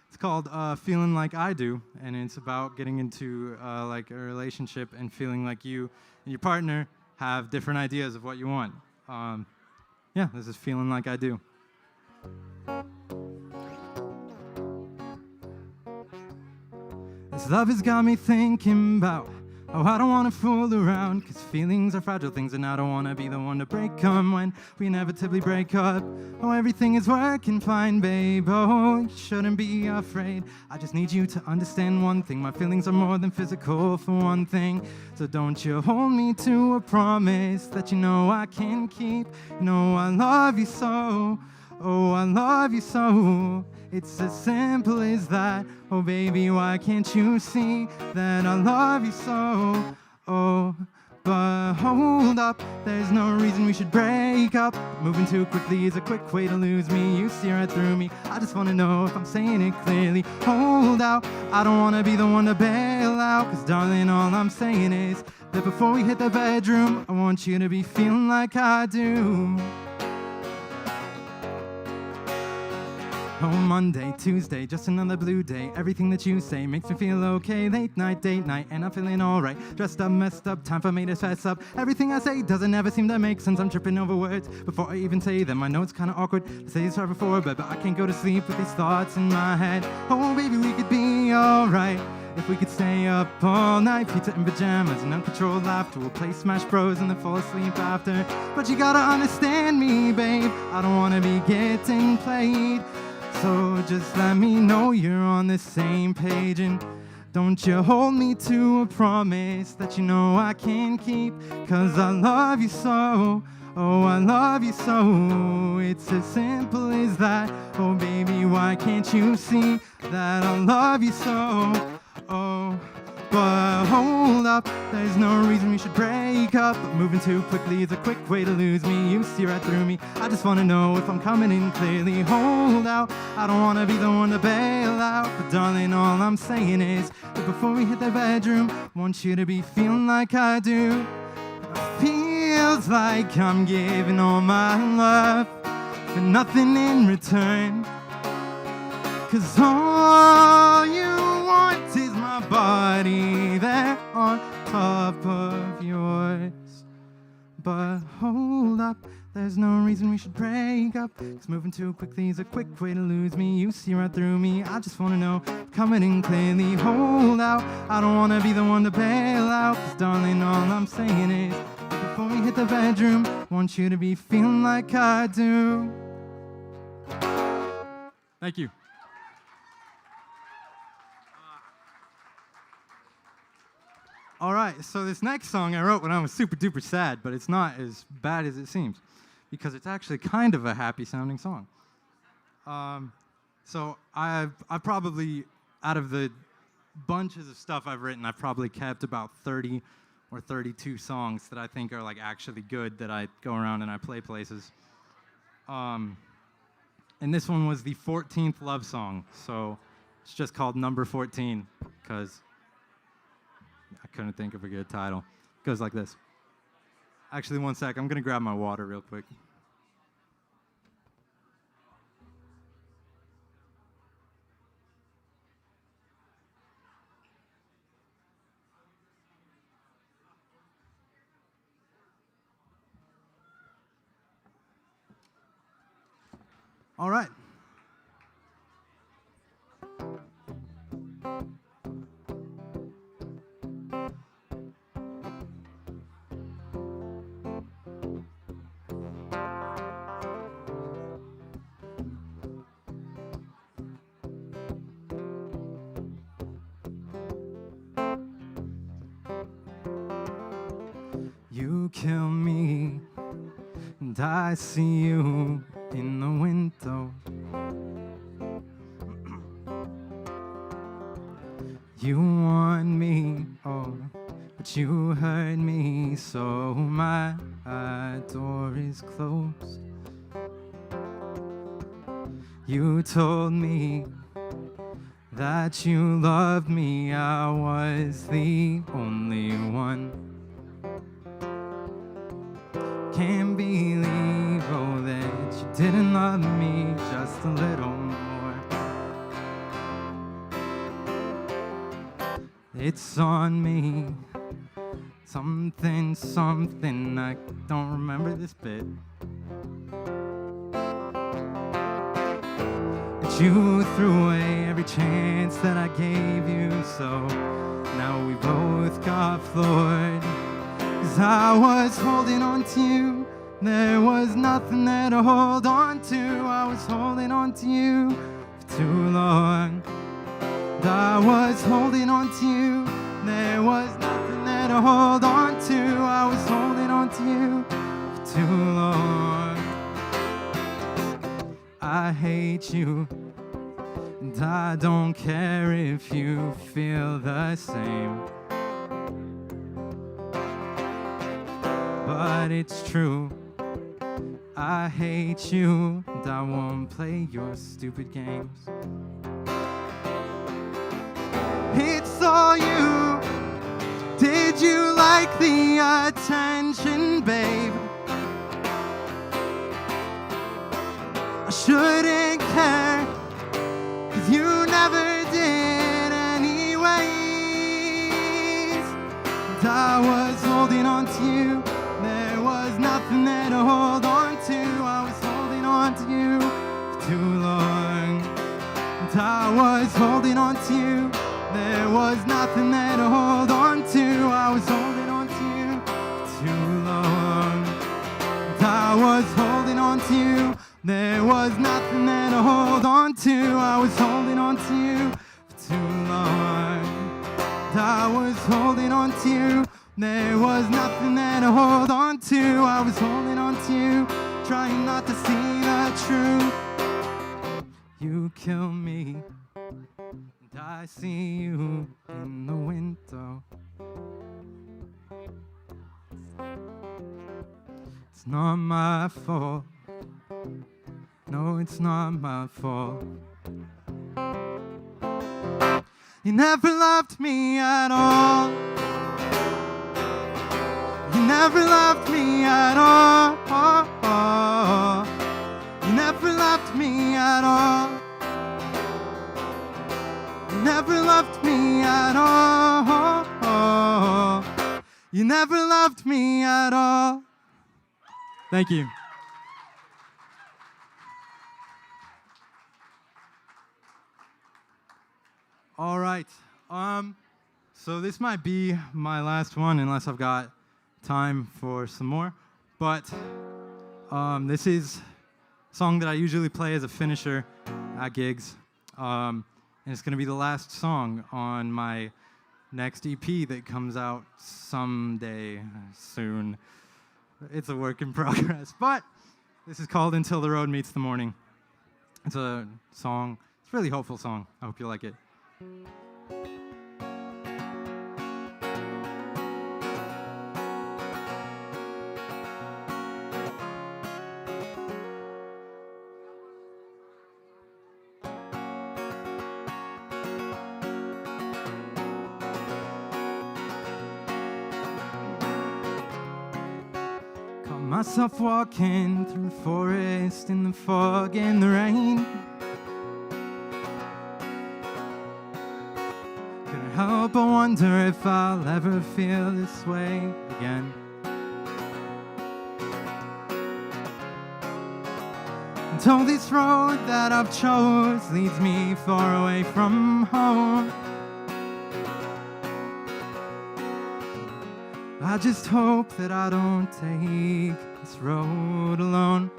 It's called "Feeling Like I Do," and it's about getting into like a relationship and feeling like you and your partner have different ideas of what you want. Yeah, this is "Feeling Like I Do." This love has got me thinking about, oh, I don't want to fool around, 'cause feelings are fragile things and I don't want to be the one to break them when we inevitably break up. Oh, everything is working fine, babe, oh, you shouldn't be afraid. I just need you to understand one thing, my feelings are more than physical for one thing. So don't you hold me to a promise that you know I can keep. You know I love you so. Oh, I love you so. It's as simple as that. Oh, baby, why can't you see that I love you so? Oh, but hold up, there's no reason we should break up. Moving too quickly is a quick way to lose me. You see right through me. I just wanna know if I'm saying it clearly. Hold out, I don't wanna be the one to bail out. Cause darling, all I'm saying is that before we hit the bedroom, I want you to be feeling like I do. Oh, Monday, Tuesday, just another blue day. Everything that you say makes me feel okay. Late night, date night, and I'm feeling alright. Dressed up, messed up, time for me to fess up. Everything I say doesn't ever seem to make sense. I'm tripping over words before I even say them. I know it's kinda awkward to say this right before bed, but I can't go to sleep with these thoughts in my head. Oh, baby, we could be alright if we could stay up all night. Pizza and pajamas and uncontrolled laughter. We'll play Smash Bros and then fall asleep after. But you gotta understand me, babe, I don't wanna be getting played. So just let me know you're on the same page, and don't you hold me to a promise that you know I can keep. Cause I love you so, oh I love you so. It's as simple as that. Oh baby, why can't you see that I love you so? Oh, but hold up, there's no reason we should break up. But moving too quickly is a quick way to lose me. You see right through me. I just wanna know if I'm coming in clearly. Hold out, I don't wanna be the one to bail out. But darling, all I'm saying is that before we hit the bedroom, I want you to be feeling like I do. Feels like I'm giving all my love for nothing in return. Cause all you want is my body there on top of yours. But hold up, there's no reason we should break up. Cause moving too quickly is a quick way to lose me. You see right through me. I just wanna know, coming in clearly. Hold out, I don't wanna be the one to bail out. Cause darling, all I'm saying is that before we hit the bedroom, I want you to be feeling like I do. Thank you. All right, so this next song I wrote when I was super duper sad, but it's not as bad as it seems, because it's actually kind of a happy sounding song. So I've probably, out of the bunches of stuff I've written, I've probably kept about 30 or 32 songs that I think are like actually good that I go around and I play places. And this one was the 14th love song, so it's just called Number 14, because I couldn't think of a good title. It goes like this. Actually, one sec. I'm going to grab my water real quick. All right. You kill me, and I see you in the window. You want me, oh, but you hurt me, so my door is closed. You told me that you loved me, I was the only one. Can't believe, oh, that you didn't love me just a little more. It's on me, something, I don't remember this bit. But you threw away every chance that I gave you, so now we both got floored. 'Cause I was holding on to you, there was nothing there to hold on to. I was holding on to you for too long. And I was holding on to you, there was nothing there to hold on to. I was holding on to you for too long. I hate you, and I don't care if you feel the same. But it's true, I hate you, and I won't play your stupid games. It's all you. Did you like the attention, babe? I shouldn't care, 'cause you never did anyways. And I was holding on to you, there was nothing there to hold on to. I was holding on to you for too long. And I was holding on to you, there was nothing there to hold on to. I was holding on to you for too long. And I was holding on to you, there was nothing there to hold on to. I was holding on to you for too long. And I was holding on to you, there was nothing there to hold on to. I was holding on to you, trying not to see the truth. You kill me, and I see you in the window. It's not my fault. No, it's not my fault. You never loved me at all. You never loved me at all. You never loved me at all. You never loved me at all. You never loved me at all. Thank you. All right. So this might be my last one unless I've got time for some more. But this is a song that I usually play as a finisher at gigs. And it's going to be the last song on my next EP that comes out someday soon. It's a work in progress. But this is called Until the Road Meets the Morning. It's a song. It's a really hopeful song. I hope you like it. Caught myself walking through the forest in the fog and the rain. Couldn't help but wonder if I'll ever feel this way again. Until this road that I've chose leads me far away from home. I just hope that I don't take this road alone.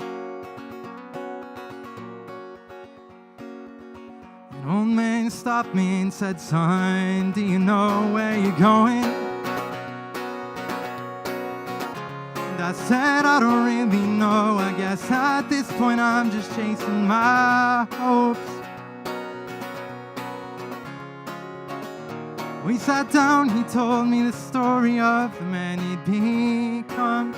An old man stopped me and said, "Son, do you know where you're going?" And I said, "I don't really know. I guess at this point I'm just chasing my hopes." We sat down, he told me the story of the man he'd become.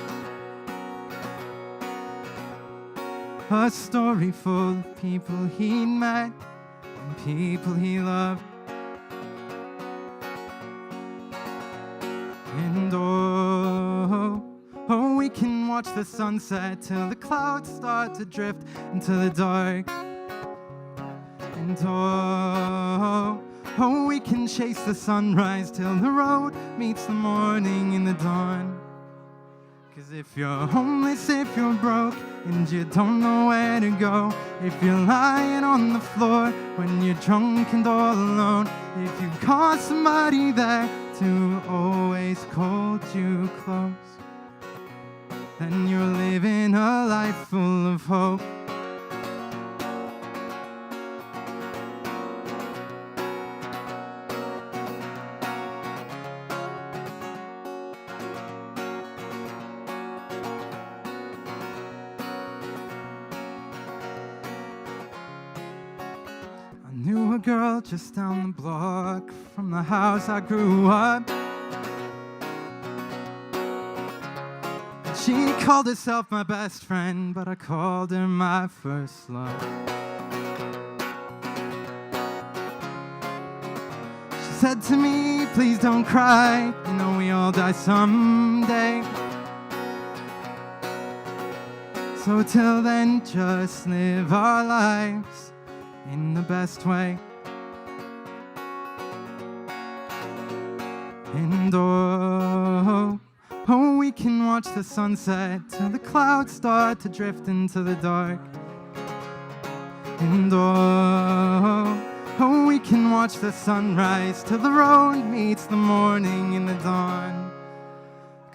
A story full of people he'd met and people he loved. And oh, we can watch the sunset till the clouds start to drift into the dark. And oh, we can chase the sunrise till the road meets the morning in the dawn. 'Cause if you're homeless, if you're broke, and you don't know where to go, if you're lying on the floor when you're drunk and all alone, if you've got somebody there to always hold you close, then you're living a life full of hope. knew a girl just down the block from the house I grew up. She called herself my best friend, but I called her my first love. She said to me, please don't cry, you know we all die someday. So till then, just live our lives in the best way. And oh, we can watch the sunset till the clouds start to drift into the dark. And oh, we can watch the sunrise till the road meets the morning in the dawn.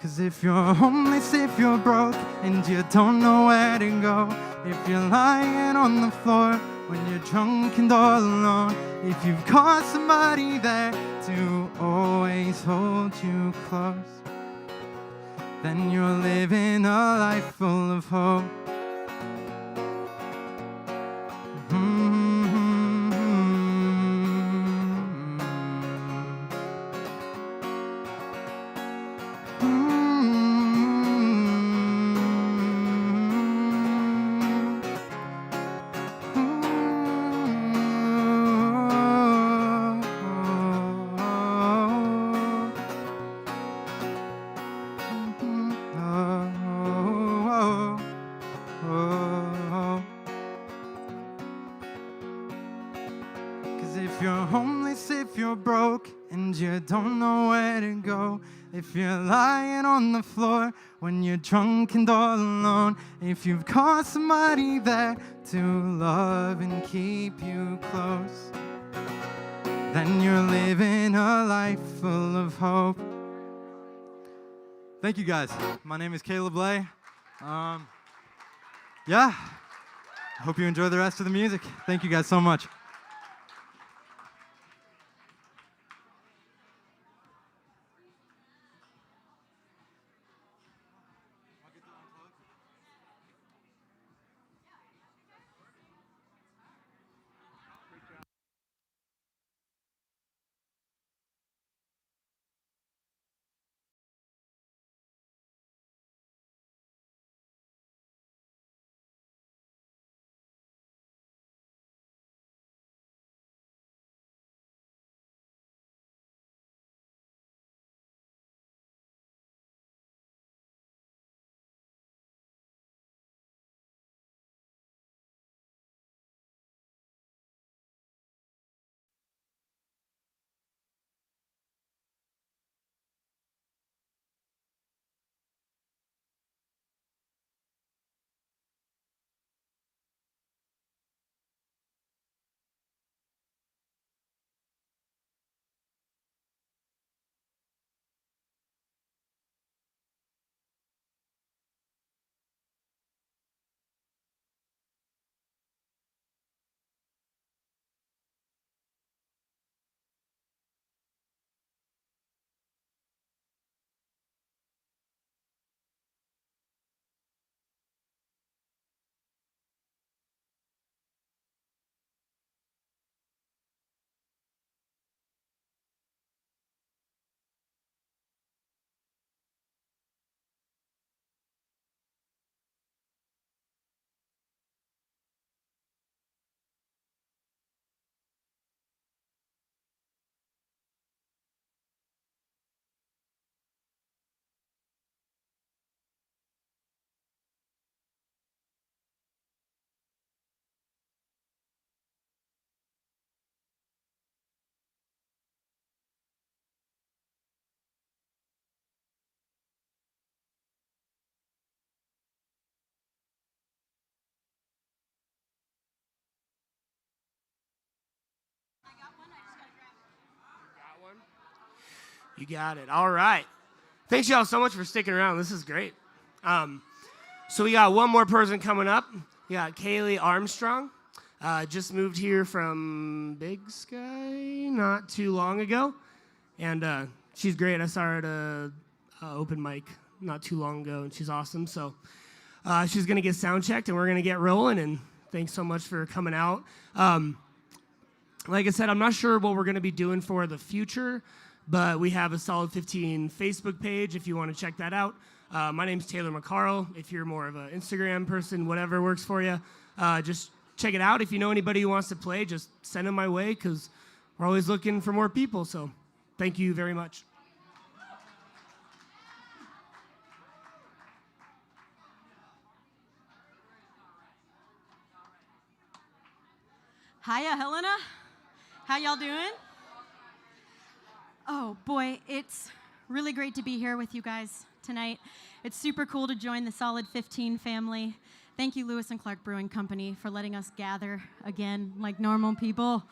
'Cause if you're homeless, if you're broke, and you don't know where to go, if you're lying on the floor when you're drunk and all alone, if you've got somebody there to always hold you close, then you're living a life full of hope. If you're homeless, if you're broke, and you don't know where to go, if you're lying on the floor when you're drunk and all alone, if you've got somebody there to love and keep you close, then you're living a life full of hope. Thank you guys. My name is Caleb Lay. Yeah, I hope you enjoy the rest of the music. Thank you guys so much. You got it. All right. Thanks, y'all, so much for sticking around. This is great. So we got one more person coming up. We got Kaylee Armstrong. Just moved here from Big Sky not too long ago. And she's great. I saw her at a open mic not too long ago, and she's awesome. So she's going to get sound checked, and we're going to get rolling. And thanks so much for coming out. Like I said, I'm not sure what we're going to be doing for the future, but we have a Solid 15 Facebook page if you want to check that out. My name's Taylor McCarl. If you're more of an Instagram person, whatever works for you, just check it out. If you know anybody who wants to play, just send them my way because we're always looking for more people. So thank you very much. Hiya, Helena. How y'all doing? Oh, boy, it's really great to be here with you guys tonight. It's super cool to join the Solid 15 family. Thank you, Lewis and Clark Brewing Company, for letting us gather again like normal people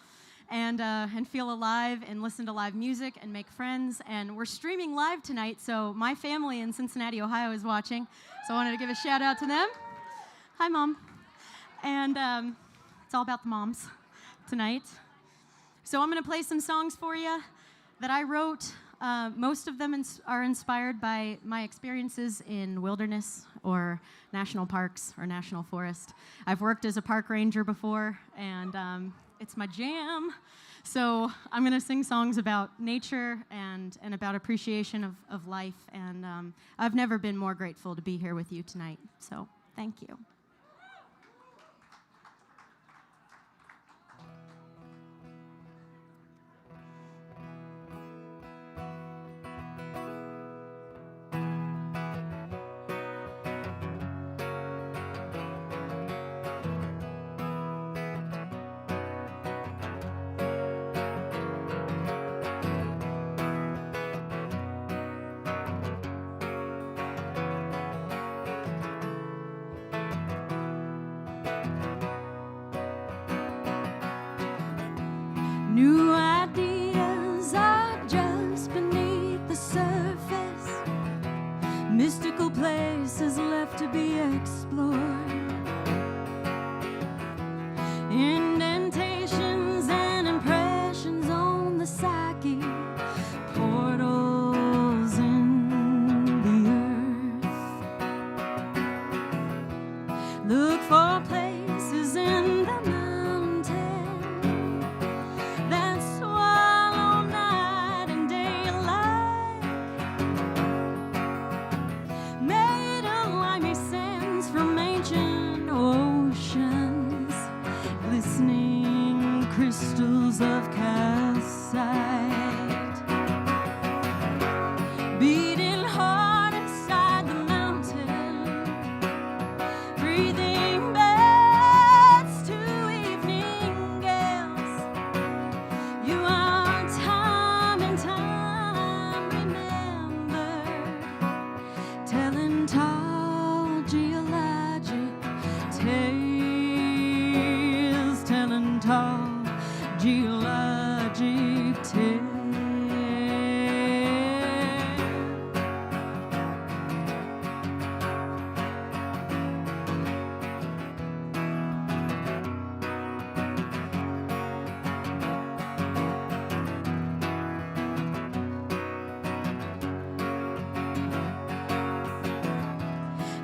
and feel alive and listen to live music and make friends. And we're streaming live tonight, so my family in Cincinnati, Ohio is watching. So I wanted to give a shout out to them. Hi, Mom. And it's all about the moms tonight. So I'm going to play some songs for you that I wrote. Most of them are inspired by my experiences in wilderness or national parks or national forest. I've worked as a park ranger before, and it's my jam. So I'm going to sing songs about nature and about appreciation of life. And I've never been more grateful to be here with you tonight. So thank you. New ideas are just beneath the surface. Mystical places left to be explored. Indentations and impressions on the psyche. Portals in the earth. Look for places in the crystals of calcite, beating hard inside the mountain, breathing beds to evening gales. You are time and time remembered, telling tall geologic tales, telling tall geologic tale.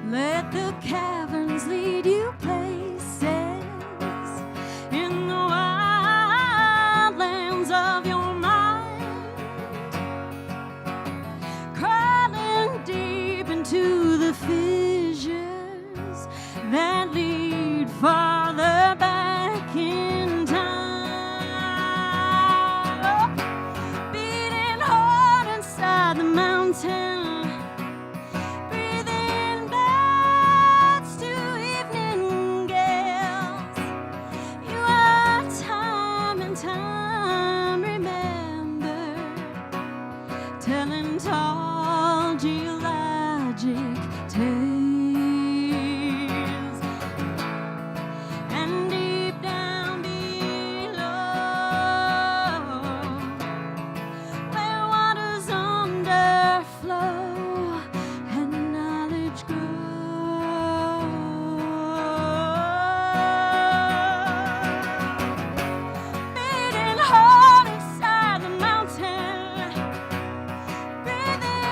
Let the caverns lead you places in the of your mind, crawling deep into the fissures that lead farther back in time, beating hard inside the mountain, breathing beds to evening gales. You are time and time telling tall geologic tales. And deep down below, where waters underflow and knowledge grows, beating hard inside the mountain, breathing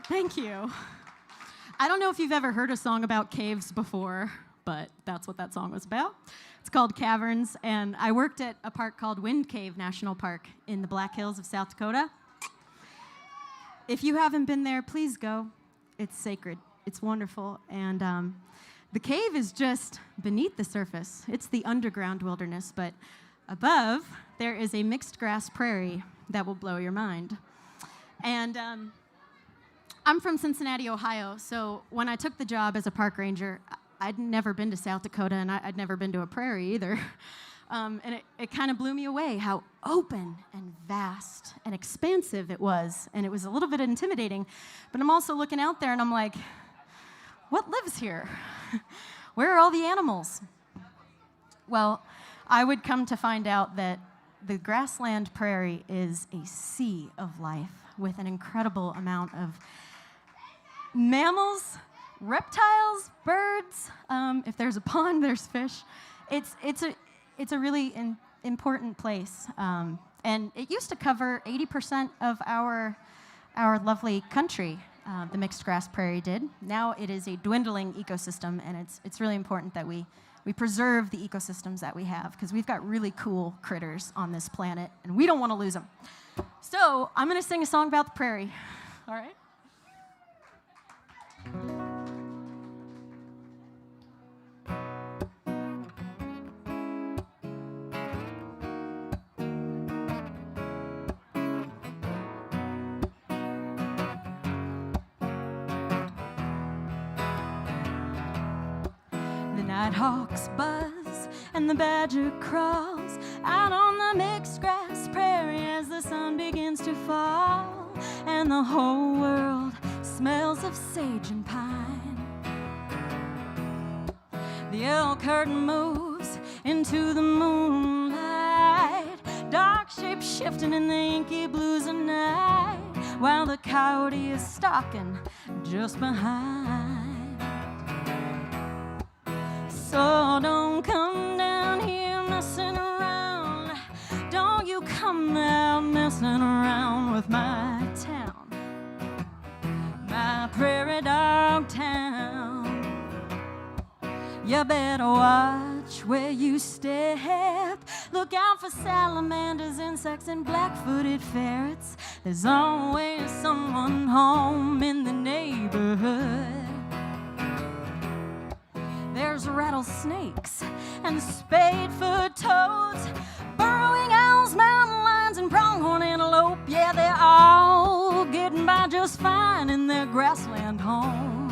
Thank you. I don't know if you've ever heard a song about caves before, but that's what that song was about. It's called Caverns, and I worked at a park called Wind Cave National Park in the Black Hills of South Dakota. If you haven't been there, please go. It's sacred. It's wonderful. And the cave is just beneath the surface. It's the underground wilderness, but above, there is a mixed grass prairie that will blow your mind. And I'm from Cincinnati, Ohio, so when I took the job as a park ranger, I'd never been to South Dakota, and I'd never been to a prairie either. And it kind of blew me away how open and vast and expansive it was, and it was a little bit intimidating. But I'm also looking out there, and I'm like, what lives here? Where are all the animals? Well, I would come to find out that the grassland prairie is a sea of life with an incredible amount of mammals, reptiles, birds. If there's a pond, there's fish. It's a really important place. And it used to cover 80% of our lovely country. The mixed grass prairie did. Now it is a dwindling ecosystem, and it's really important that we preserve the ecosystems that we have, because we've got really cool critters on this planet, and we don't want to lose them. So I'm going to sing a song about the prairie. All right? Nighthawks buzz and the badger crawls out on the mixed grass prairie as the sun begins to fall, and the whole world smells of sage and pine. The yellow curtain moves into the moonlight, dark shapes shifting in the inky blues of night, while the coyote is stalking just behind. So don't come down here messing around. Don't you come out messing around with my town, my prairie dog town. You better watch where you step. Look out for salamanders, insects, and black-footed ferrets. There's always someone home in the neighborhood. There's rattlesnakes and spadefoot toads, burrowing owls, mountain lions, and pronghorn antelope. Yeah, they're all getting by just fine in their grassland home.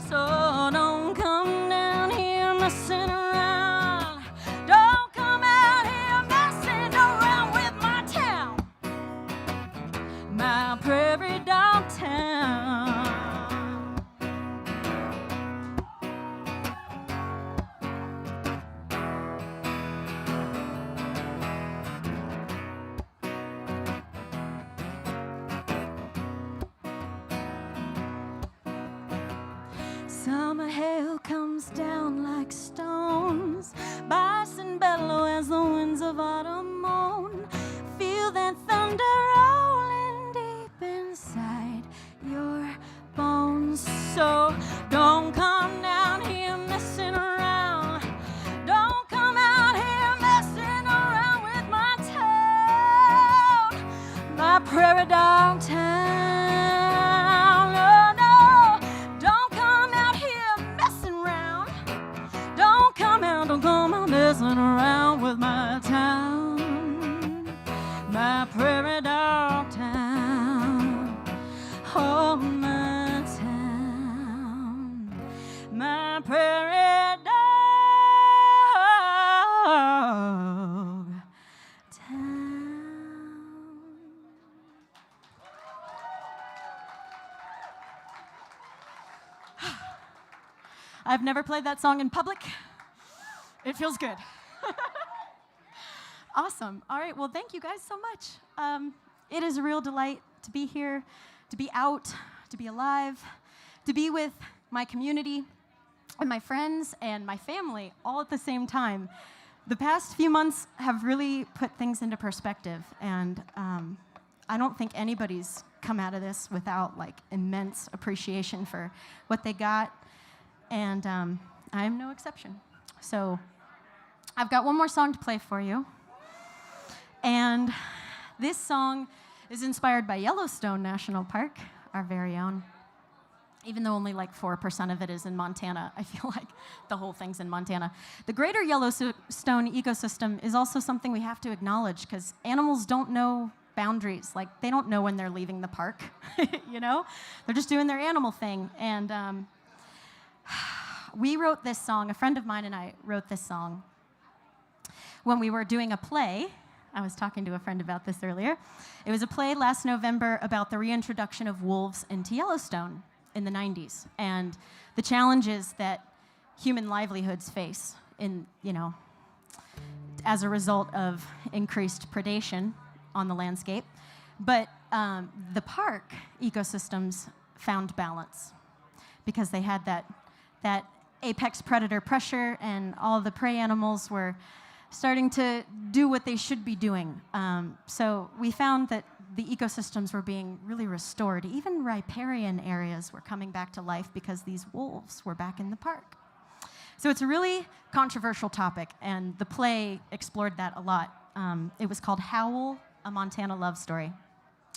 So don't come down here messing around. Don't come out here messing around with my town, my prairie dog town. Summer hail comes down like stones, bison bellow as the winds of autumn moan. Feel that thunder rolling deep inside your bones. So don't come down here messing around. Don't come out here messing around with my town, my prairie dog town. Don't come out messing around with my town, my prairie dog town. Oh, my town, my prairie dog town. I've never played that song in public. It feels good. Awesome. All right, well, thank you guys so much. It is a real delight to be here, to be out, to be alive, to be with my community and my friends and my family all at the same time. The past few months have really put things into perspective, and I don't think anybody's come out of this without like immense appreciation for what they got, and I am no exception. So I've got one more song to play for you, and this song is inspired by Yellowstone National Park, our very own. Even though only like 4% of it is in Montana, I feel like the whole thing's in Montana. The greater Yellowstone ecosystem is also something we have to acknowledge, because animals don't know boundaries. Like, they don't know when they're leaving the park, you know? They're just doing their animal thing. And we wrote this song, a friend of mine and I wrote this song when we were doing a play. I was talking to a friend about this earlier. It was a play last November about the reintroduction of wolves into Yellowstone in the 90s, and the challenges that human livelihoods face in, you know, as a result of increased predation on the landscape. But the park ecosystems found balance because they had that apex predator pressure, and all the prey animals were starting to do what they should be doing. So we found that the ecosystems were being really restored. Even riparian areas were coming back to life because these wolves were back in the park. So it's a really controversial topic, and the play explored that a lot. It was called Howl, A Montana Love Story.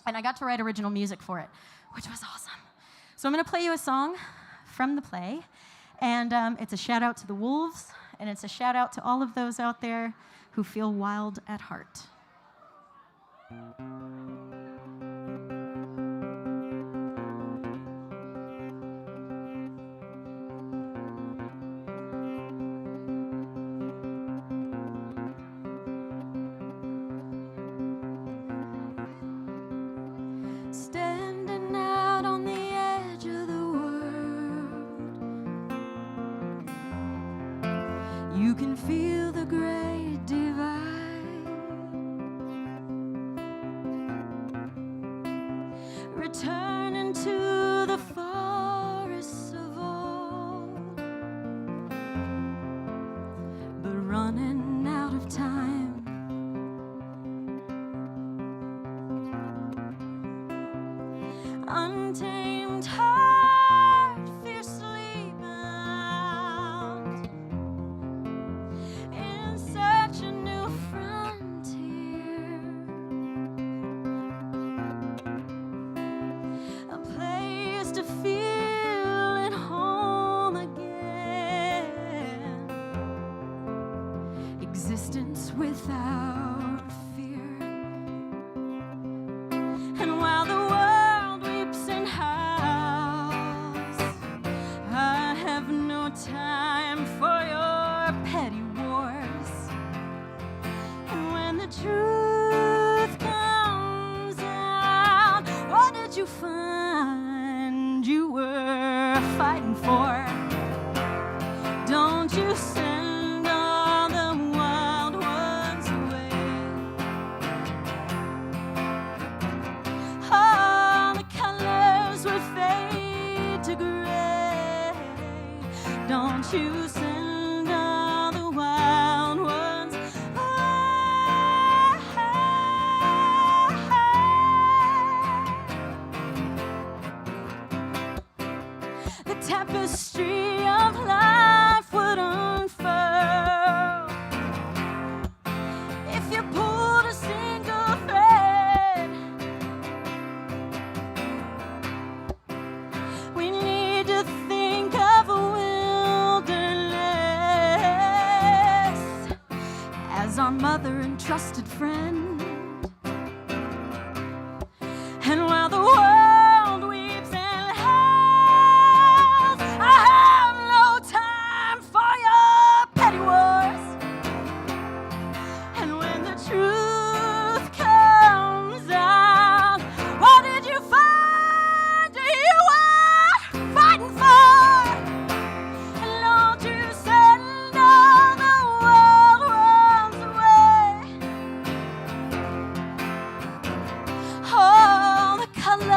And I got to write original music for it, which was awesome. So I'm gonna play you a song from the play, and it's a shout out to the wolves, and it's a shout out to all of those out there who feel wild at heart. Standing out on the edge of the world, you can feel the great divide. Returning to the forests of old, but running out of time. Untamed heart, fiercely bound in search of new frontier, a place to feel at home again, existence without fear. And while the world weeps and howls, I have no time for your petty wars. And when the truth comes out, what did you find you were fighting for? Don't you send all the wild ones away. All the colors will fade to gray. Don't you send all the wild ones away. The tapestry of life would unfurl if you pulled a single thread. We need to think of a wilderness as our mother and trusted friend. And while the world weeps and howls, I have no time for your petty wars. And when the truth comes out, what did you find you were fighting for? And don't you send all the wild ones away. All the colors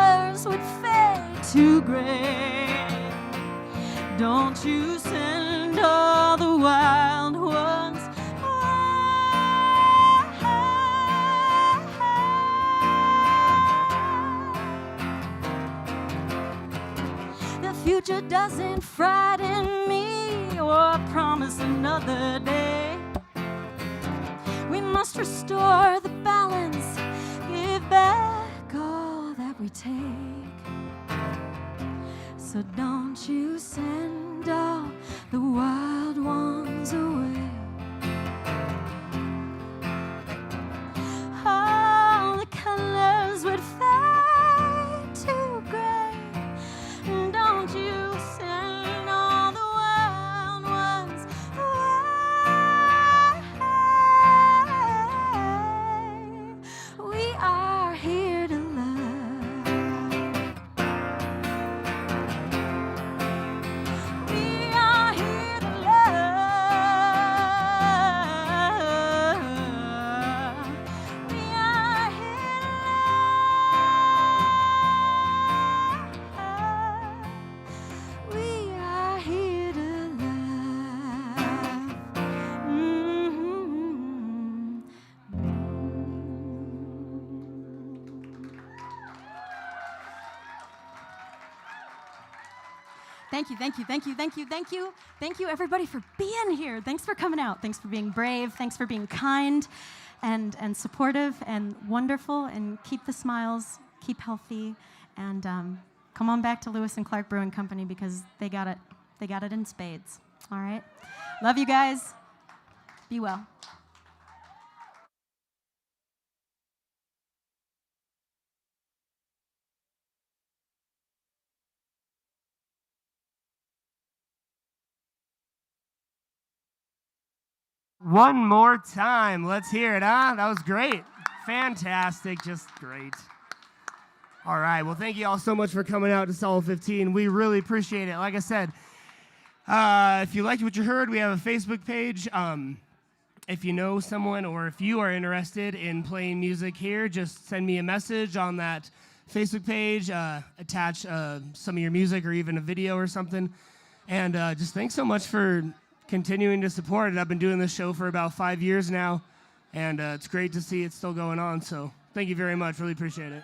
future doesn't frighten me or promise another day. We must restore the balance, give back all that we take. So don't you send all the wild ones away. All the colors would fade to gray. Don't you send all the wild ones away. We are here to love. We are here to love. We are here to love. We are here to love. Thank you, thank you, thank you, thank you, thank you. Thank you, everybody, for being here. Thanks for coming out. Thanks for being brave. Thanks for being kind and supportive and wonderful. And keep the smiles, keep healthy, and come on back to Lewis and Clark Brewing Company because they got it. They got it in spades. All right? Love you guys. Be well. One more time. Let's hear it, huh? That was great. Fantastic. Just great. All right. Well, thank you all so much for coming out to Solid 15. We really appreciate it. Like I said, if you liked what you heard, we have a Facebook page. If you know someone or if you are interested in playing music here, just send me a message on that Facebook page. Attach some of your music or even a video or something. And just thanks so much for continuing to support it. I've been doing this show for about 5 years now, and it's great to see it still going on. So thank you very much. Really appreciate it.